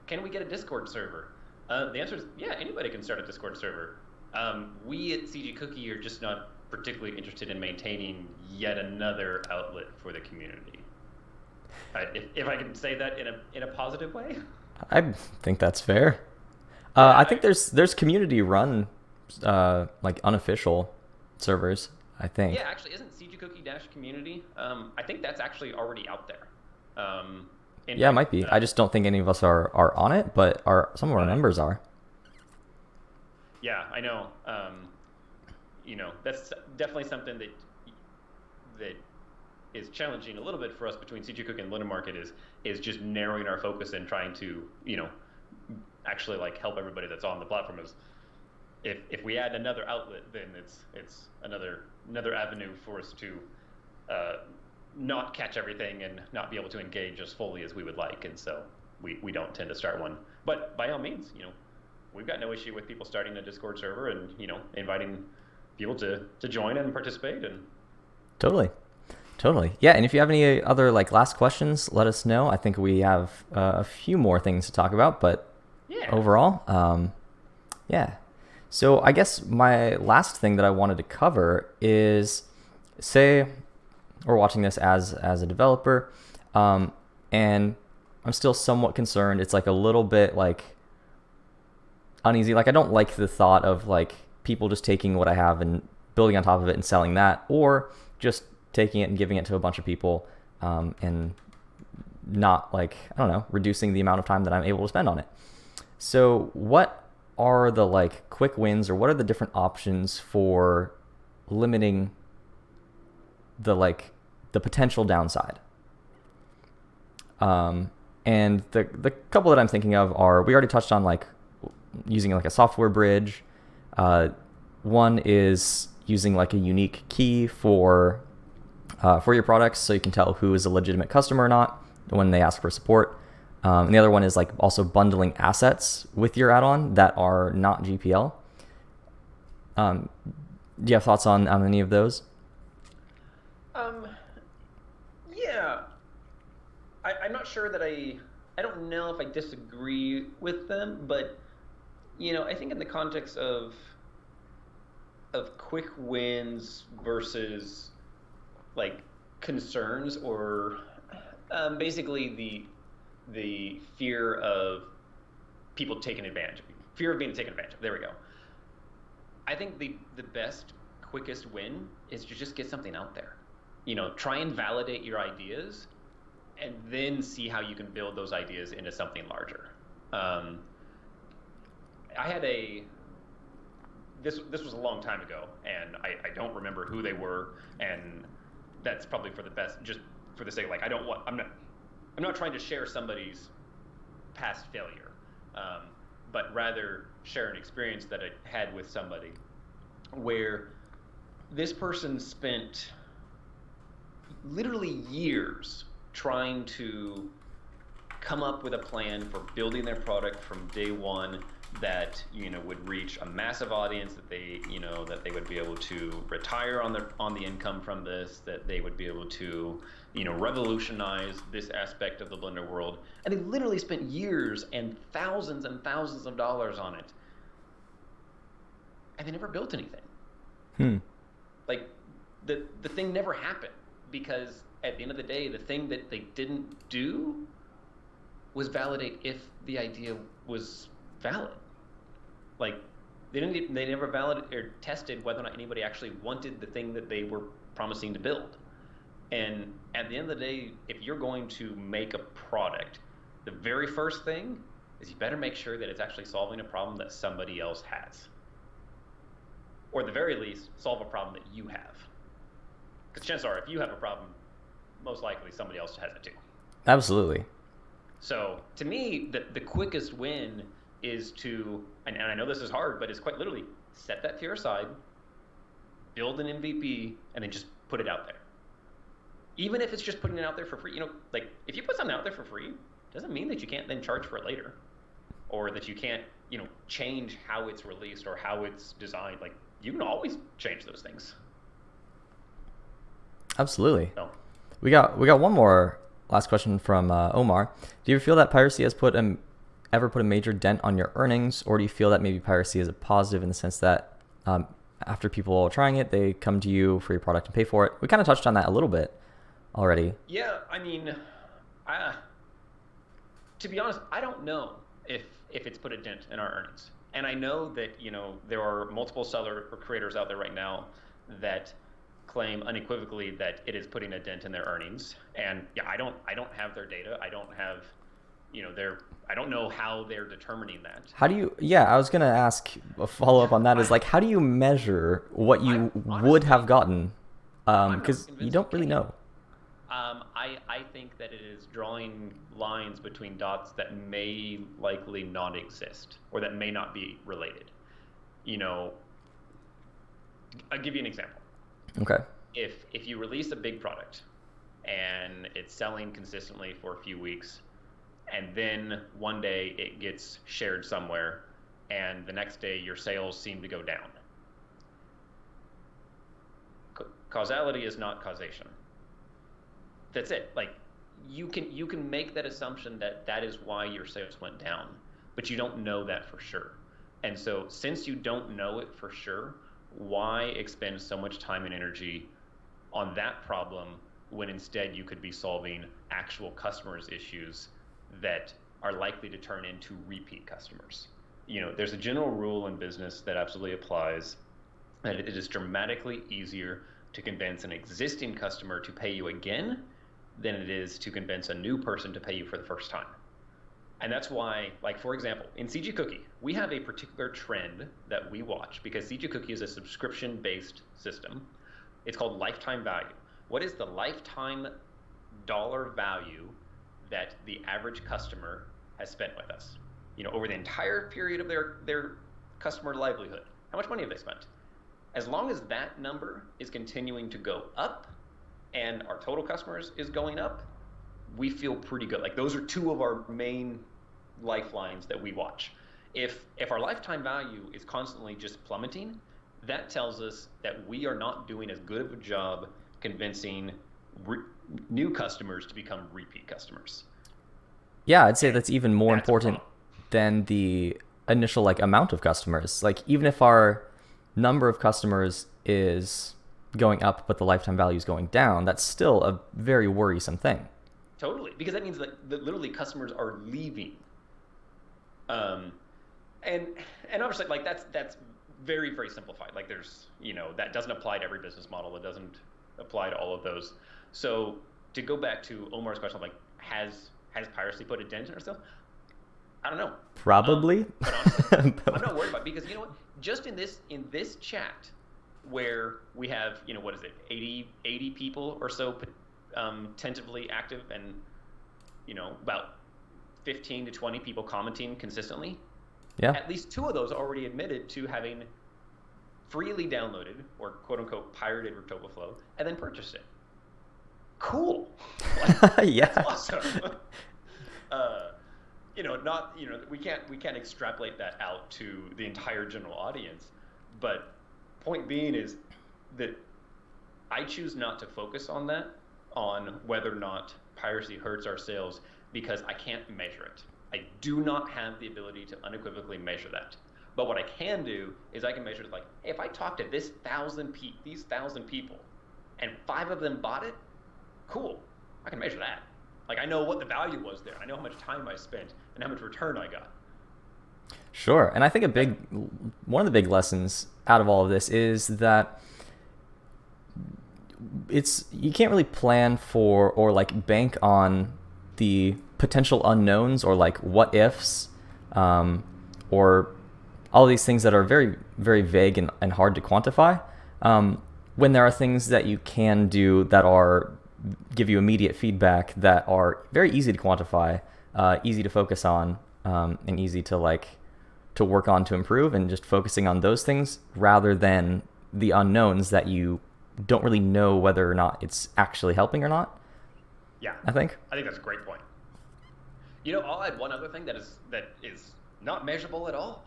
B: Can we get a Discord server? The answer is yeah, anybody can start a Discord server. We at CG Cookie are just not particularly interested in maintaining yet another outlet for the community. If I can say that in a positive way.
A: I think that's fair.
B: Yeah,
A: I think there's community run like unofficial servers, I think.
B: Yeah, actually, isn't CG Cookie Dash Community? I think that's actually already out there.
A: Yeah, it might be. I just don't think any of us are on it, but some of our members are.
B: Yeah, I know. That's definitely something that is challenging a little bit for us between CG Cookie and London Market is just narrowing our focus and trying to actually like help everybody that's on the platform. Is if we add another outlet, then it's another avenue for us to not catch everything and not be able to engage as fully as we would like, and so we don't tend to start one. But by all means, we've got no issue with people starting a Discord server and inviting people to join and participate. And
A: Totally. Yeah, and if you have any other like last questions, let us know. I think we have a few more things to talk about, but
B: yeah,
A: overall, yeah. So I guess my last thing that I wanted to cover is, say we're watching this as a developer, and I'm still somewhat concerned. It's like a little bit like uneasy. Like I don't like the thought of like people just taking what I have and building on top of it and selling that, or just taking it and giving it to a bunch of people, and not like, I don't know, reducing the amount of time that I'm able to spend on it. So what are the like quick wins, or what are the different options for limiting the potential downside? And the couple that I'm thinking of are, we already touched on like using like a software bridge. One is using like a unique key for your products, so you can tell who is a legitimate customer or not when they ask for support. And the other one is like also bundling assets with your add-on that are not GPL. Do you have thoughts on any of those?
B: Yeah, I'm not sure that I don't know if I disagree with them, but I think in the context of quick wins versus like concerns, or basically the fear of people taking advantage of you, fear of being taken advantage of. There we go. I think the best, quickest win is to just get something out there. Try and validate your ideas, and then see how you can build those ideas into something larger. I had this was a long time ago, and I don't remember who they were, and that's probably for the best, just for the sake of like, I'm not trying to share somebody's past failure, but rather share an experience that I had with somebody where this person spent literally years trying to come up with a plan for building their product from day one that would reach a massive audience, that they would be able to retire on the income from this, that they would be able to revolutionize this aspect of the Blender world. And they literally spent years and thousands of dollars on it, and they never built anything. Like the thing never happened, because at the end of the day, the thing that they didn't do was validate if the idea was valid. Like they never validated or tested whether or not anybody actually wanted the thing that they were promising to build. And at the end of the day, if you're going to make a product, the very first thing is you better make sure that it's actually solving a problem that somebody else has, or at the very least, solve a problem that you have. Because chances are, if you have a problem, most likely somebody else has it too.
A: Absolutely.
B: So to me, the quickest win is to, and I know this is hard, but it's quite literally set that fear aside, build an MVP, and then just put it out there. Even if it's just putting it out there for free, like if you put something out there for free, doesn't mean that you can't then charge for it later, or that you can't, change how it's released or how it's designed. Like you can always change those things.
A: Absolutely.
B: So.
A: We got one more last question from Omar. Do you feel that piracy has ever put a major dent on your earnings, or do you feel that maybe piracy is a positive in the sense that after people are trying it, they come to you for your product and pay for it? We kind of touched on that a little bit already.
B: Yeah, I mean, to be honest, I don't know if it's put a dent in our earnings. And I know that, there are multiple seller or creators out there right now that claim unequivocally that it is putting a dent in their earnings. And yeah, I don't have their data. I don't have, I don't know how they're determining that.
A: How do you, I was going to ask a follow up on that is like, how do you measure what you would have gotten? Because you don't really know.
B: I think that it is drawing lines between dots that may likely not exist or that may not be related. I'll give you an example.
A: Okay.
B: If you release a big product and it's selling consistently for a few weeks, and then one day it gets shared somewhere, and the next day your sales seem to go down. Causality is not causation. That's it. Like you can make that assumption that is why your sales went down, but you don't know that for sure. And so since you don't know it for sure, why expend so much time and energy on that problem when instead you could be solving actual customers' issues that are likely to turn into repeat customers? There's a general rule in business that absolutely applies, that it is dramatically easier to convince an existing customer to pay you again than it is to convince a new person to pay you for the first time. And that's why, like, for example, in CG Cookie, we have a particular trend that we watch because CG Cookie is a subscription-based system. It's called lifetime value. What is the lifetime dollar value that the average customer has spent with us? Over the entire period of their customer livelihood, how much money have they spent? As long as that number is continuing to go up and our total customers is going up, we feel pretty good. Like those are two of our main lifelines that we watch. If our lifetime value is constantly just plummeting, that tells us that we are not doing as good of a job convincing new customers to become repeat customers.
A: Yeah, I'd say that's even more important than the initial amount of customers. Like even if our number of customers is going up but the lifetime value is going down, that's still a very worrisome thing.
B: Totally, because that means that literally customers are leaving. And obviously that's very, very simplified. Like there's, that doesn't apply to every business model. It doesn't apply to all of those. So to go back to Omar's question, like has piracy put a dent in ourselves? I don't know.
A: Probably.
B: But honestly, I'm not worried about it because just in this chat where we have, 80 people or so tentatively active and, about 15 to 20 people commenting consistently.
A: Yeah.
B: At least 2 of those already admitted to having freely downloaded or quote unquote pirated Riptopaflow and then purchased it. Cool.
A: Yeah.
B: That's awesome. We can't extrapolate that out to the entire general audience, but point being is that I choose not to focus on that, on whether or not piracy hurts our sales, because I can't measure it. I do not have the ability to unequivocally measure that. But what I can do is I can measure it like, hey, if I talk to these 1,000 people and 5 of them bought it, cool, I can measure that. Like I know what the value was there. I know how much time I spent and how much return I got.
A: Sure. And I think one of the big lessons out of all of this is that you can't really plan for or bank on the potential unknowns or what ifs, or all these things that are very, very vague and hard to quantify, when there are things that you can do that give you immediate feedback that are very easy to quantify, easy to focus on, and easy to to work on to improve, and just focusing on those things rather than the unknowns that you don't really know whether or not it's actually helping or not.
B: Yeah,
A: I think
B: that's a great point. I'll add one other thing that is not measurable at all,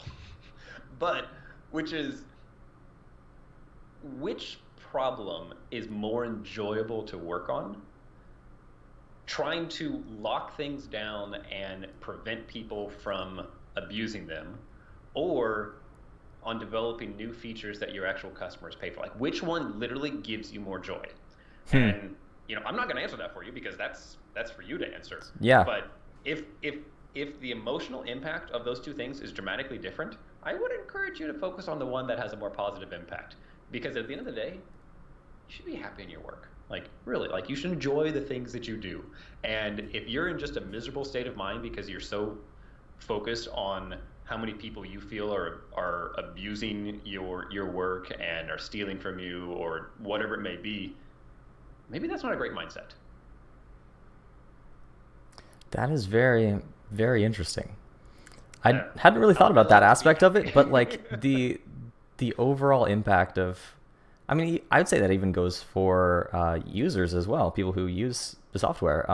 B: but which is, which problem is more enjoyable to work on? Trying to lock things down and prevent people from abusing them, or on developing new features that your actual customers pay for? Like, which one literally gives you more joy? And I'm not going to answer that for you, because that's for you to answer.
A: Yeah.
B: But if the emotional impact of those two things is dramatically different, I would encourage you to focus on the one that has a more positive impact, because at the end of the day, you should be happy in your work. Like, really, like, you should enjoy the things that you do. And if you're in just a miserable state of mind because you're so focused on how many people you feel are abusing your work and are stealing from you, or whatever it may be, maybe that's not a great mindset.
A: That is very, very interesting. I hadn't really thought about that aspect of it, but like the overall impact of, I mean, I would say that even goes for users as well, people who use the software,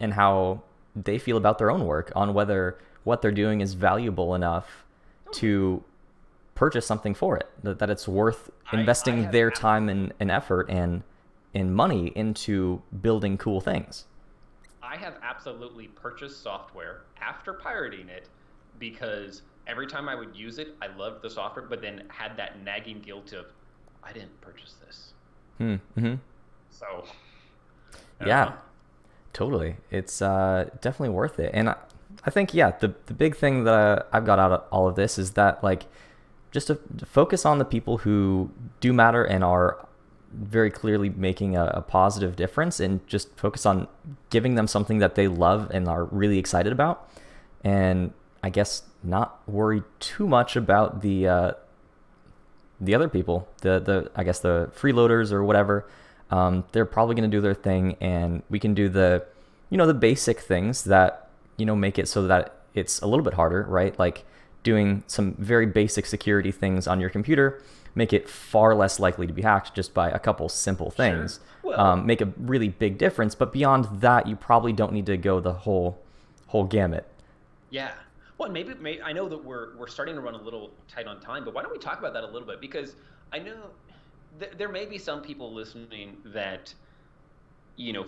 A: and how they feel about their own work, on whether what they're doing is valuable enough to purchase something for it, that it's worth investing their time and effort and money into building cool things.
B: I have absolutely purchased software after pirating it, because every time I would use it, I loved the software, but then had that nagging guilt of, I didn't purchase this. So,
A: yeah, totally. It's definitely worth it. And I think, yeah, the big thing that I've got out of all of this is that, like, just to focus on the people who do matter and are very clearly making a positive difference, and just focus on giving them something that they love and are really excited about. And I guess not worry too much about the other people, I guess the freeloaders or whatever. They're probably going to do their thing, and we can do the basic things that, make it so that it's a little bit harder, right? Like doing some very basic security things on your computer, make it far less likely to be hacked just by a couple simple things.
B: Sure. Well,
A: make a really big difference, but beyond that, you probably don't need to go the whole gamut.
B: Yeah. Well, maybe I know that we're starting to run a little tight on time, but why don't we talk about that a little bit? Because I know there may be some people listening that,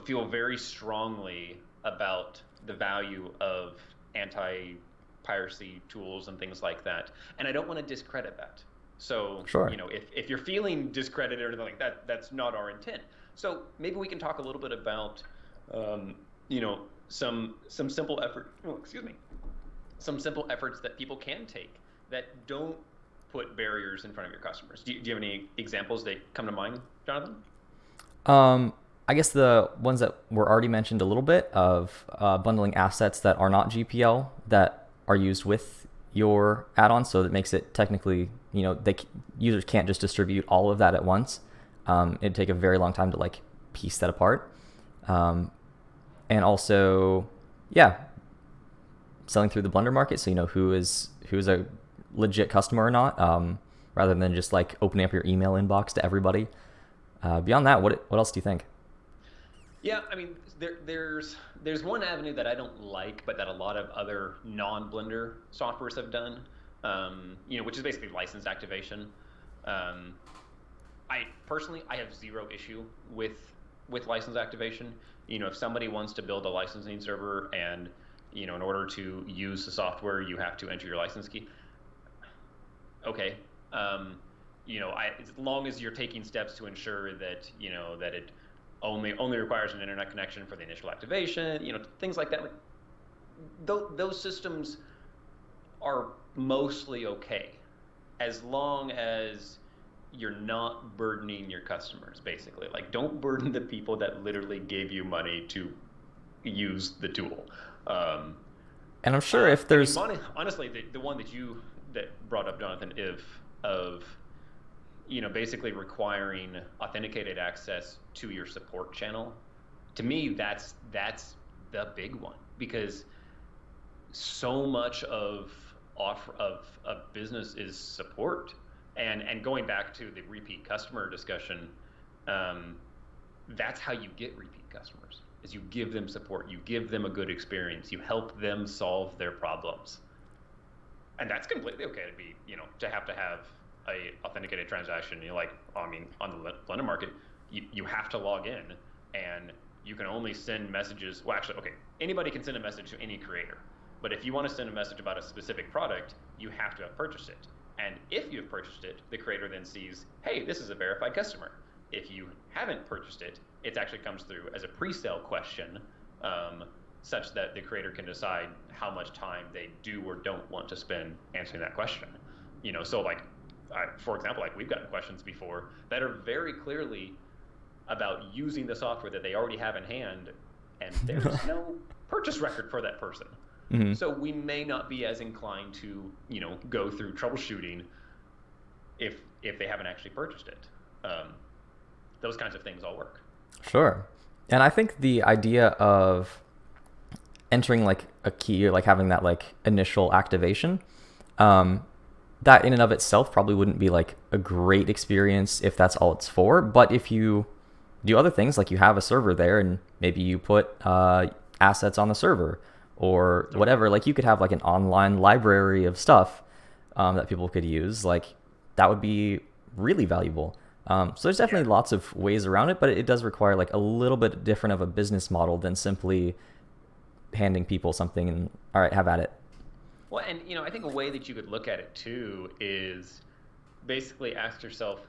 B: feel very strongly about the value of anti-piracy tools and things like that, and I don't want to discredit that. So,
A: sure.
B: If you're feeling discredited or anything like that, that's not our intent. So maybe we can talk a little bit about, some simple effort. Oh, excuse me. Some simple efforts that people can take that don't put barriers in front of your customers. Do you have any examples that come to mind, Jonathan?
A: I guess the ones that were already mentioned a little bit of bundling assets that are not GPL that are used with your add-on, so that makes it technically, users can't just distribute all of that at once. It'd take a very long time to like piece that apart. And also, yeah, selling through the Blender market, so who's a legit customer or not, rather than just like opening up your email inbox to everybody. Beyond that, what else do you think?
B: Yeah, I mean, there's one avenue that I don't like, but that a lot of other non-Blender softwares have done, which is basically license activation. I personally have zero issue with license activation. If somebody wants to build a licensing server and in order to use the software, you have to enter your license key. Okay. As long as you're taking steps to ensure that, that it only requires an internet connection for the initial activation, things like that. Those systems are mostly okay, as long as you're not burdening your customers, basically. Like, don't burden the people that literally gave you money to use the tool.
A: And I'm sure if there's
B: honestly, the one that brought up, Jonathan, of basically requiring authenticated access to your support channel, to me that's the big one, because so much of of business is support. And going back to the repeat customer discussion, that's how you get repeat customers, is you give them support, you give them a good experience, you help them solve their problems. And that's completely okay to be, to have a authenticated transaction. Like, I mean, on the London market, you have to log in, and you can only send messages. Well, actually, okay, anybody can send a message to any creator. But if you want to send a message about a specific product, you have to have purchased it. And if you've purchased it, the creator then sees, hey, this is a verified customer. If you haven't purchased it, it actually comes through as a pre-sale question, such that the creator can decide how much time they do or don't want to spend answering that question. So like, for example, like we've gotten questions before that are very clearly about using the software that they already have in hand, and there's no purchase record for that person. Mm-hmm. So we may not be as inclined to, go through troubleshooting if they haven't actually purchased it. Those kinds of things all work.
A: Sure. And I think the idea of entering like a key, or like having that like initial activation, that in and of itself probably wouldn't be like a great experience if that's all it's for. But if you do other things, like you have a server there and maybe you put assets on the server or whatever, like you could have like an online library of stuff that people could use, like that would be really valuable. So there's definitely lots of ways around it, but it does require like a little bit different of a business model than simply handing people something and, all right, have at it.
B: Well, and I think a way that you could look at it too is basically ask yourself,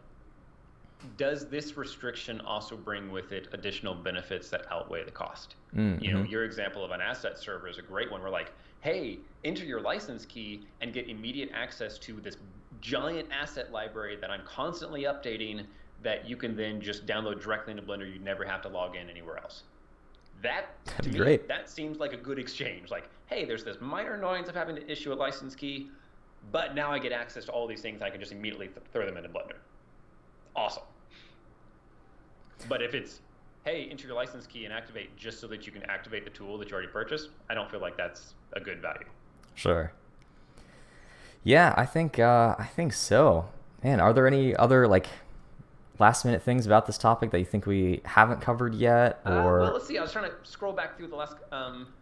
B: does this restriction also bring with it additional benefits that outweigh the cost? Mm-hmm. Your example of an asset server is a great one. We're like, hey, enter your license key and get immediate access to this giant asset library that I'm constantly updating, that you can then just download directly into Blender. You never have to log in anywhere else. That'd be great. That seems like a good exchange. Like, hey, there's this minor annoyance of having to issue a license key, but now I get access to all these things. I can just immediately throw them into Blender. Awesome. But if it's, hey, enter your license key and activate just so that you can activate the tool that you already purchased, I don't feel like that's a good value.
A: Sure. Yeah, I think so. Man, are there any other like last minute things about this topic that you think we haven't covered yet? Or
B: well, let's see. I was trying to scroll back through the last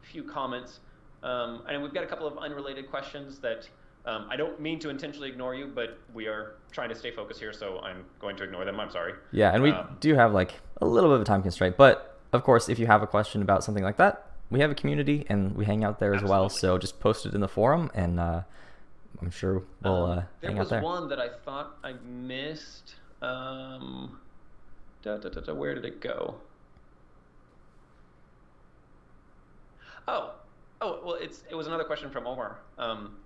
B: few comments, and we've got a couple of unrelated questions that I don't mean to intentionally ignore you, but we are trying to stay focused here, so I'm going to ignore them. I'm sorry.
A: Yeah, and we do have like a little bit of a time constraint, but of course, if you have a question about something like that, we have a community and we hang out there as well. So just post it in the forum, and I'm sure we'll hang out there.
B: There was one that I thought I missed. Where did it go? Oh, well, it was another question from Omar.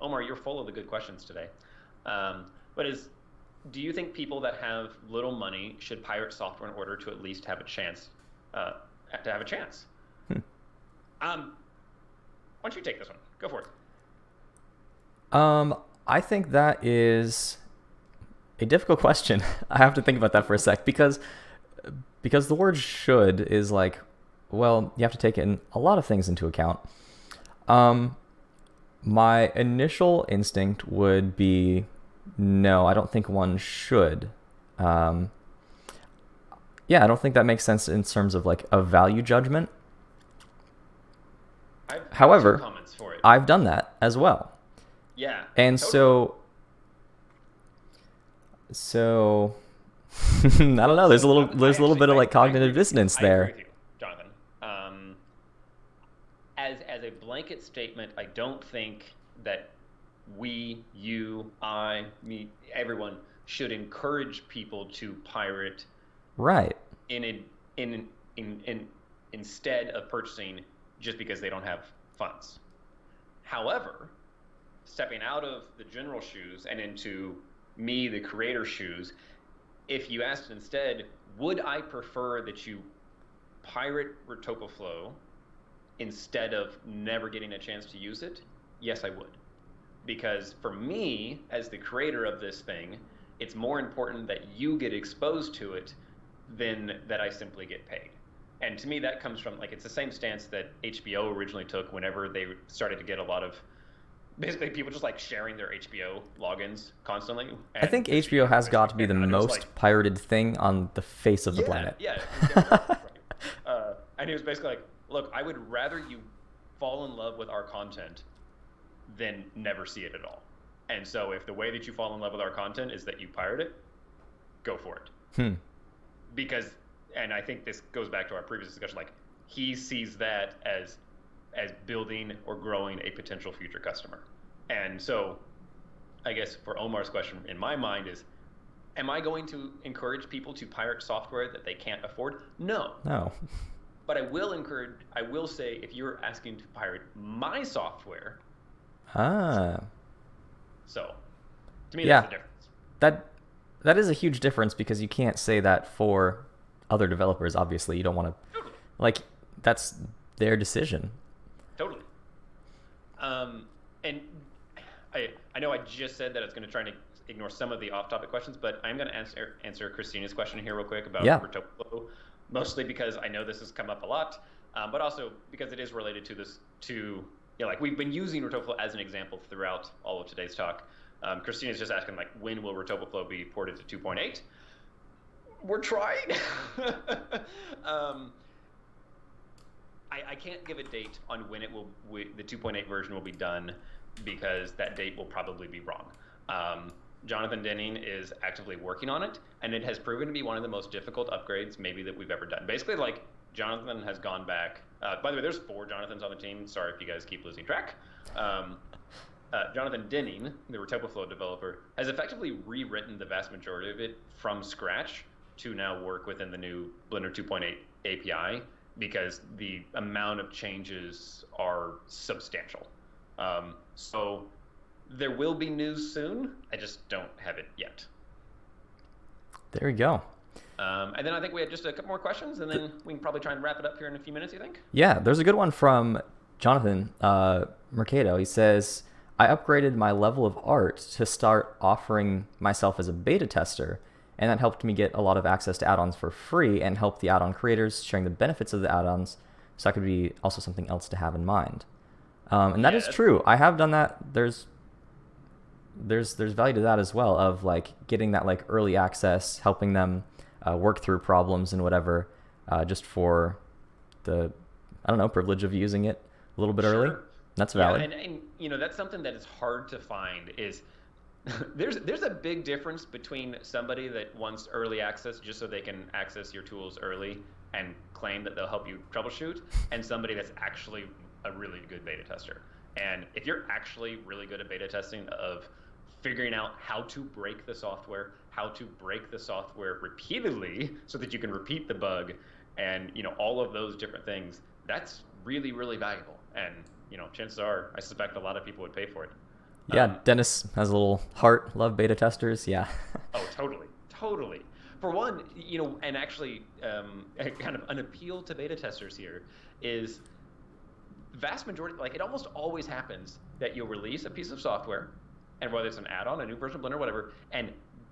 B: Omar, you're full of the good questions today. Do you think people that have little money should pirate software in order to at least have a chance? Why don't you take this one? Go for it.
A: I think that is a difficult question. I have to think about that for a sec, because the word should is like, well, you have to take in a lot of things into account. My initial instinct would be, no, I don't think one should. Yeah, I don't think that makes sense in terms of like a value judgment. However,
B: comments for it.
A: I've done that as well.
B: Yeah.
A: And totally. so I don't know. There's a little bit of like cognitive dissonance there.
B: I agree with you, Jonathan. As a blanket statement, I don't think that we, you, I, me, everyone should encourage people to pirate.
A: Right.
B: Instead of purchasing just because they don't have funds. However, stepping out of the general shoes and into me, the creator shoes, if you asked instead, would I prefer that you pirate Rotopaflow instead of never getting a chance to use it? Yes, I would. Because for me, as the creator of this thing, it's more important that you get exposed to it than that I simply get paid. And to me, that comes from, like, it's the same stance that HBO originally took whenever they started to get a lot of basically people just like sharing their HBO logins constantly.
A: I
B: And
A: think
B: this
A: HBO
B: video
A: has got
B: basically
A: to be the
B: came out, it was like,
A: most pirated thing on the face of the
B: yeah,
A: planet.
B: yeah, it was Game of Thrones, right? And he was basically like, look, I would rather you fall in love with our content than never see it at all. And so if the way that you fall in love with our content is that you pirate it, go for it.
A: Hmm.
B: Because, and I think this goes back to our previous discussion, like he sees that as building or growing a potential future customer. And so I guess for Omar's question in my mind is, am I going to encourage people to pirate software that they can't afford? No.
A: No.
B: But I will say, if you're asking to pirate my software,
A: Ah.
B: so to me,
A: Yeah.
B: that's the difference.
A: That is a huge difference because you can't say that for other developers. Obviously, you don't want to,
B: Totally.
A: like, that's their decision.
B: Totally. And I know I just said that it's going to try to ignore some of the off-topic questions, but I'm going to answer Christina's question here real quick about
A: Yeah.
B: Rotoplo, mostly because I know this has come up a lot, but also because it is related to this, like we've been using Rotoplo as an example throughout all of today's talk. Christina's just asking, like, when will Rotoplo be ported to 2.8? We're trying. I can't give a date on when the 2.8 version will be done because that date will probably be wrong. Jonathan Denning is actively working on it, and it has proven to be one of the most difficult upgrades maybe that we've ever done. Basically, like, Jonathan has gone back. By the way, there's 4 Jonathans on the team. Sorry if you guys keep losing track. Jonathan Denning, the Rotoplo developer, has effectively rewritten the vast majority of it from scratch to now work within the new Blender 2.8 API because the amount of changes are substantial. So there will be news soon. I just don't have it yet.
A: There we go.
B: And then I think we had just a couple more questions, and then we can probably try and wrap it up here in a few minutes, you think?
A: Yeah, there's a good one from Jonathan Mercado. He says, I upgraded my level of art to start offering myself as a beta tester, and that helped me get a lot of access to add-ons for free and help the add-on creators sharing the benefits of the add-ons, so that could be also something else to have in mind. And that is true. I have done that. There's value to that as well, of like getting that like early access, helping them work through problems and whatever, just for the, I don't know, privilege of using it a little bit early. That's valid.
B: Yeah, and you know, that's something that is hard to find is there's a big difference between somebody that wants early access just so they can access your tools early and claim that they'll help you troubleshoot, and somebody that's actually a really good beta tester. And if you're actually really good at beta testing of figuring out how to break the software, how to break the software repeatedly so that you can repeat the bug, and you know, all of those different things, that's really, really valuable. And you know, chances are, I suspect a lot of people would pay for it.
A: Yeah, Dennis has a little heart, love beta testers, yeah.
B: Oh, totally. For one, you know, and actually, kind of an appeal to beta testers here is vast majority, like it almost always happens that you'll release a piece of software, and whether it's an add-on, a new version of Blender, whatever, and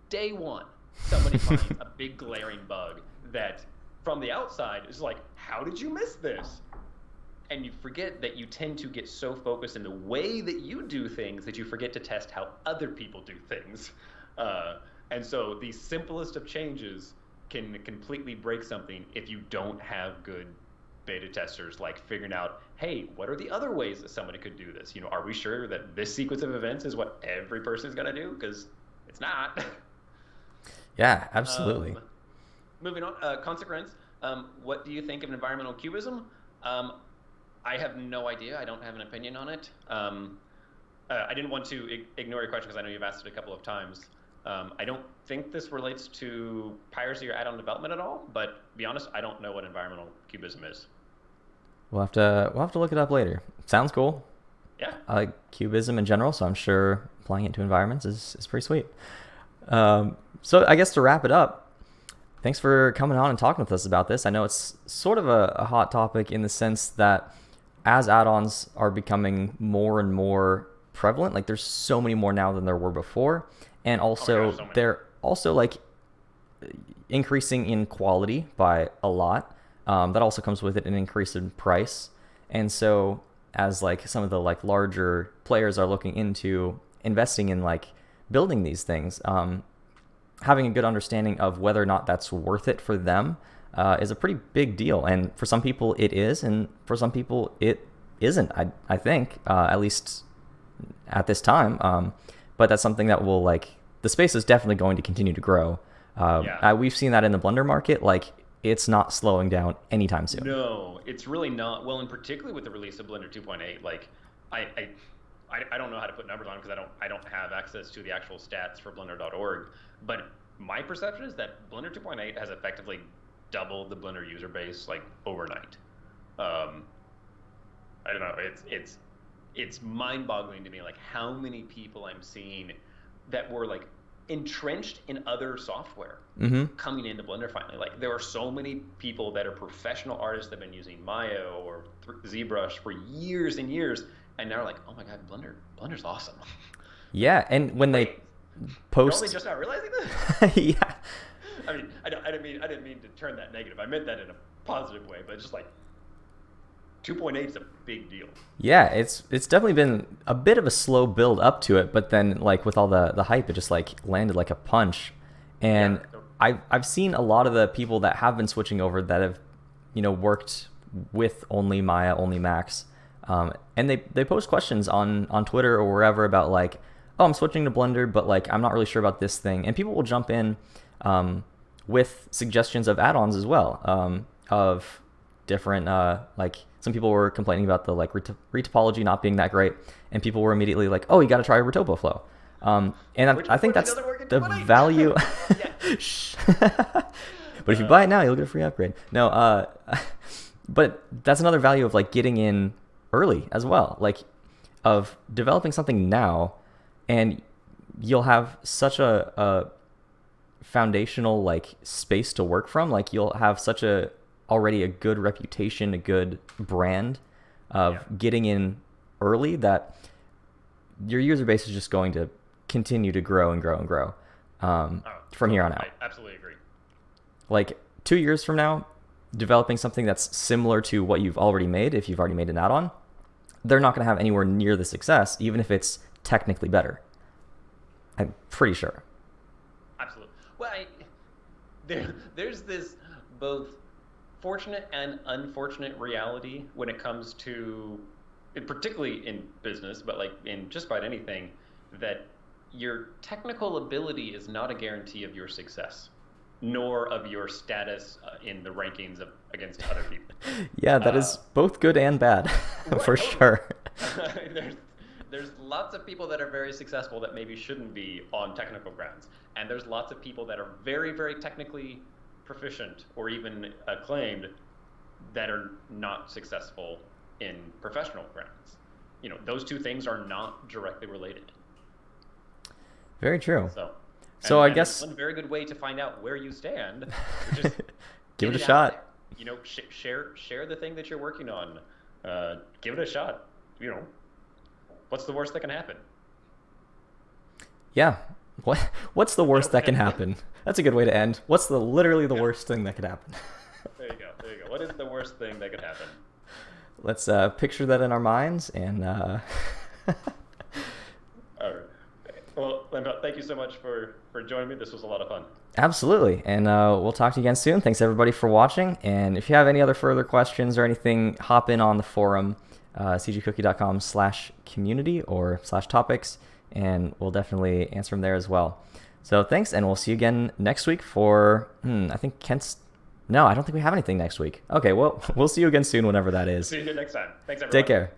B: day one, somebody finds a big glaring bug that from the outside is like, how did you miss this? And you forget that you tend to get so focused in the way that you do things that you forget to test how other people do things. And so the simplest of changes can completely break something if you don't have good beta testers, like figuring out, hey, what are the other ways that somebody could do this? You know, are we sure that this sequence of events is what every person is going to do? Because it's not.
A: Yeah, absolutely.
B: Moving on, Consequence, what do you think of environmental cubism? I have no idea. I don't have an opinion on it. I didn't want to ignore your question because I know you've asked it a couple of times. I don't think this relates to piracy or add-on development at all, but to be honest, I don't know what environmental cubism is.
A: We'll have to look it up later. Sounds cool.
B: Yeah.
A: I like cubism in general, so I'm sure applying it to environments is pretty sweet. So I guess to wrap it up, thanks for coming on and talking with us about this. I know it's sort of a hot topic in the sense that as add-ons are becoming more and more prevalent, like there's so many more now than there were before, and also they're also like increasing in quality by a lot. That also comes with it an increase in price, and so as like some of the like larger players are looking into investing in like building these things, having a good understanding of whether or not that's worth it for them is a pretty big deal. And for some people it is, and for some people it isn't, I think, at least at this time. But that's something that will, like, the space is definitely going to continue to grow. We've seen that in the Blender market. Like, it's not slowing down anytime soon.
B: No, it's really not. Well, and particularly with the release of Blender 2.8, like, I don't know how to put numbers on it because I don't have access to the actual stats for Blender.org. But my perception is that Blender 2.8 has effectively doubled the Blender user base like overnight. I don't know. It's mind-boggling to me, like how many people I'm seeing that were like entrenched in other software coming into Blender finally. Like there are so many people that are professional artists that have been using Maya or ZBrush for years and years, and now they're like, oh my god, Blender's awesome.
A: Yeah, and when they post,
B: you're only just not realizing this.
A: Yeah.
B: I mean, I didn't mean to turn that negative. I meant that in a positive way, but just like 2.8 is a big deal. Yeah,
A: it's definitely been a bit of a slow build up to it, but then like with all the hype, it just like landed like a punch. And I've seen a lot of the people that have been switching over that have, you know, worked with only Maya, only Max, and they post questions on Twitter or wherever about like, oh, I'm switching to Blender, but like I'm not really sure about this thing, and people will jump in with suggestions of add-ons as well, of different like some people were complaining about the like retopology not being that great, and people were immediately like, oh, you got to try Retopo Flow, and I think that's the value. But if you buy it now, you'll get a free upgrade. No, but that's another value of like getting in early as well, like of developing something now, and you'll have such a foundational like space to work from. Like you'll have such already a good reputation, a good brand of getting in early, that your user base is just going to continue to grow and grow and grow from here on out.
B: I absolutely agree.
A: Like 2 years from now, developing something that's similar to what you've already made, if you've already made an add-on, they're not going to have anywhere near the success, even if it's technically better. I'm pretty sure.
B: Absolutely. Well, there's this both fortunate and unfortunate reality when it comes to, particularly in business, but like in just about anything, that your technical ability is not a guarantee of your success, nor of your status in the rankings against other people.
A: Yeah, that is both good and bad, for sure.
B: There's lots of people that are very successful that maybe shouldn't be on technical grounds, and there's lots of people that are very, very technically proficient or even acclaimed that are not successful in professional grounds. You know, those two things are not directly related.
A: Very true.
B: So
A: I guess
B: one very good way to find out where you stand is just
A: give it a shot.
B: There. You know, share the thing that you're working on. Give it a shot. You know, what's the worst that can happen?
A: Yeah. What's the worst that can happen? That's a good way to end. What's literally the worst thing that could happen?
B: There you go. What is the worst thing that could happen?
A: Let's picture that in our minds and.
B: All right. Well, Lambo, thank you so much for joining me. This was a lot of fun.
A: Absolutely. And we'll talk to you again soon. Thanks, everybody, for watching. And if you have any other further questions or anything, hop in on the forum, cgcookie.com/community or /topics, and we'll definitely answer them there as well. So thanks, and we'll see you again next week for, I think Kent's... No, I don't think we have anything next week. Okay, well, we'll see you again soon, whenever that is.
B: See you next time. Thanks, everyone.
A: Take care.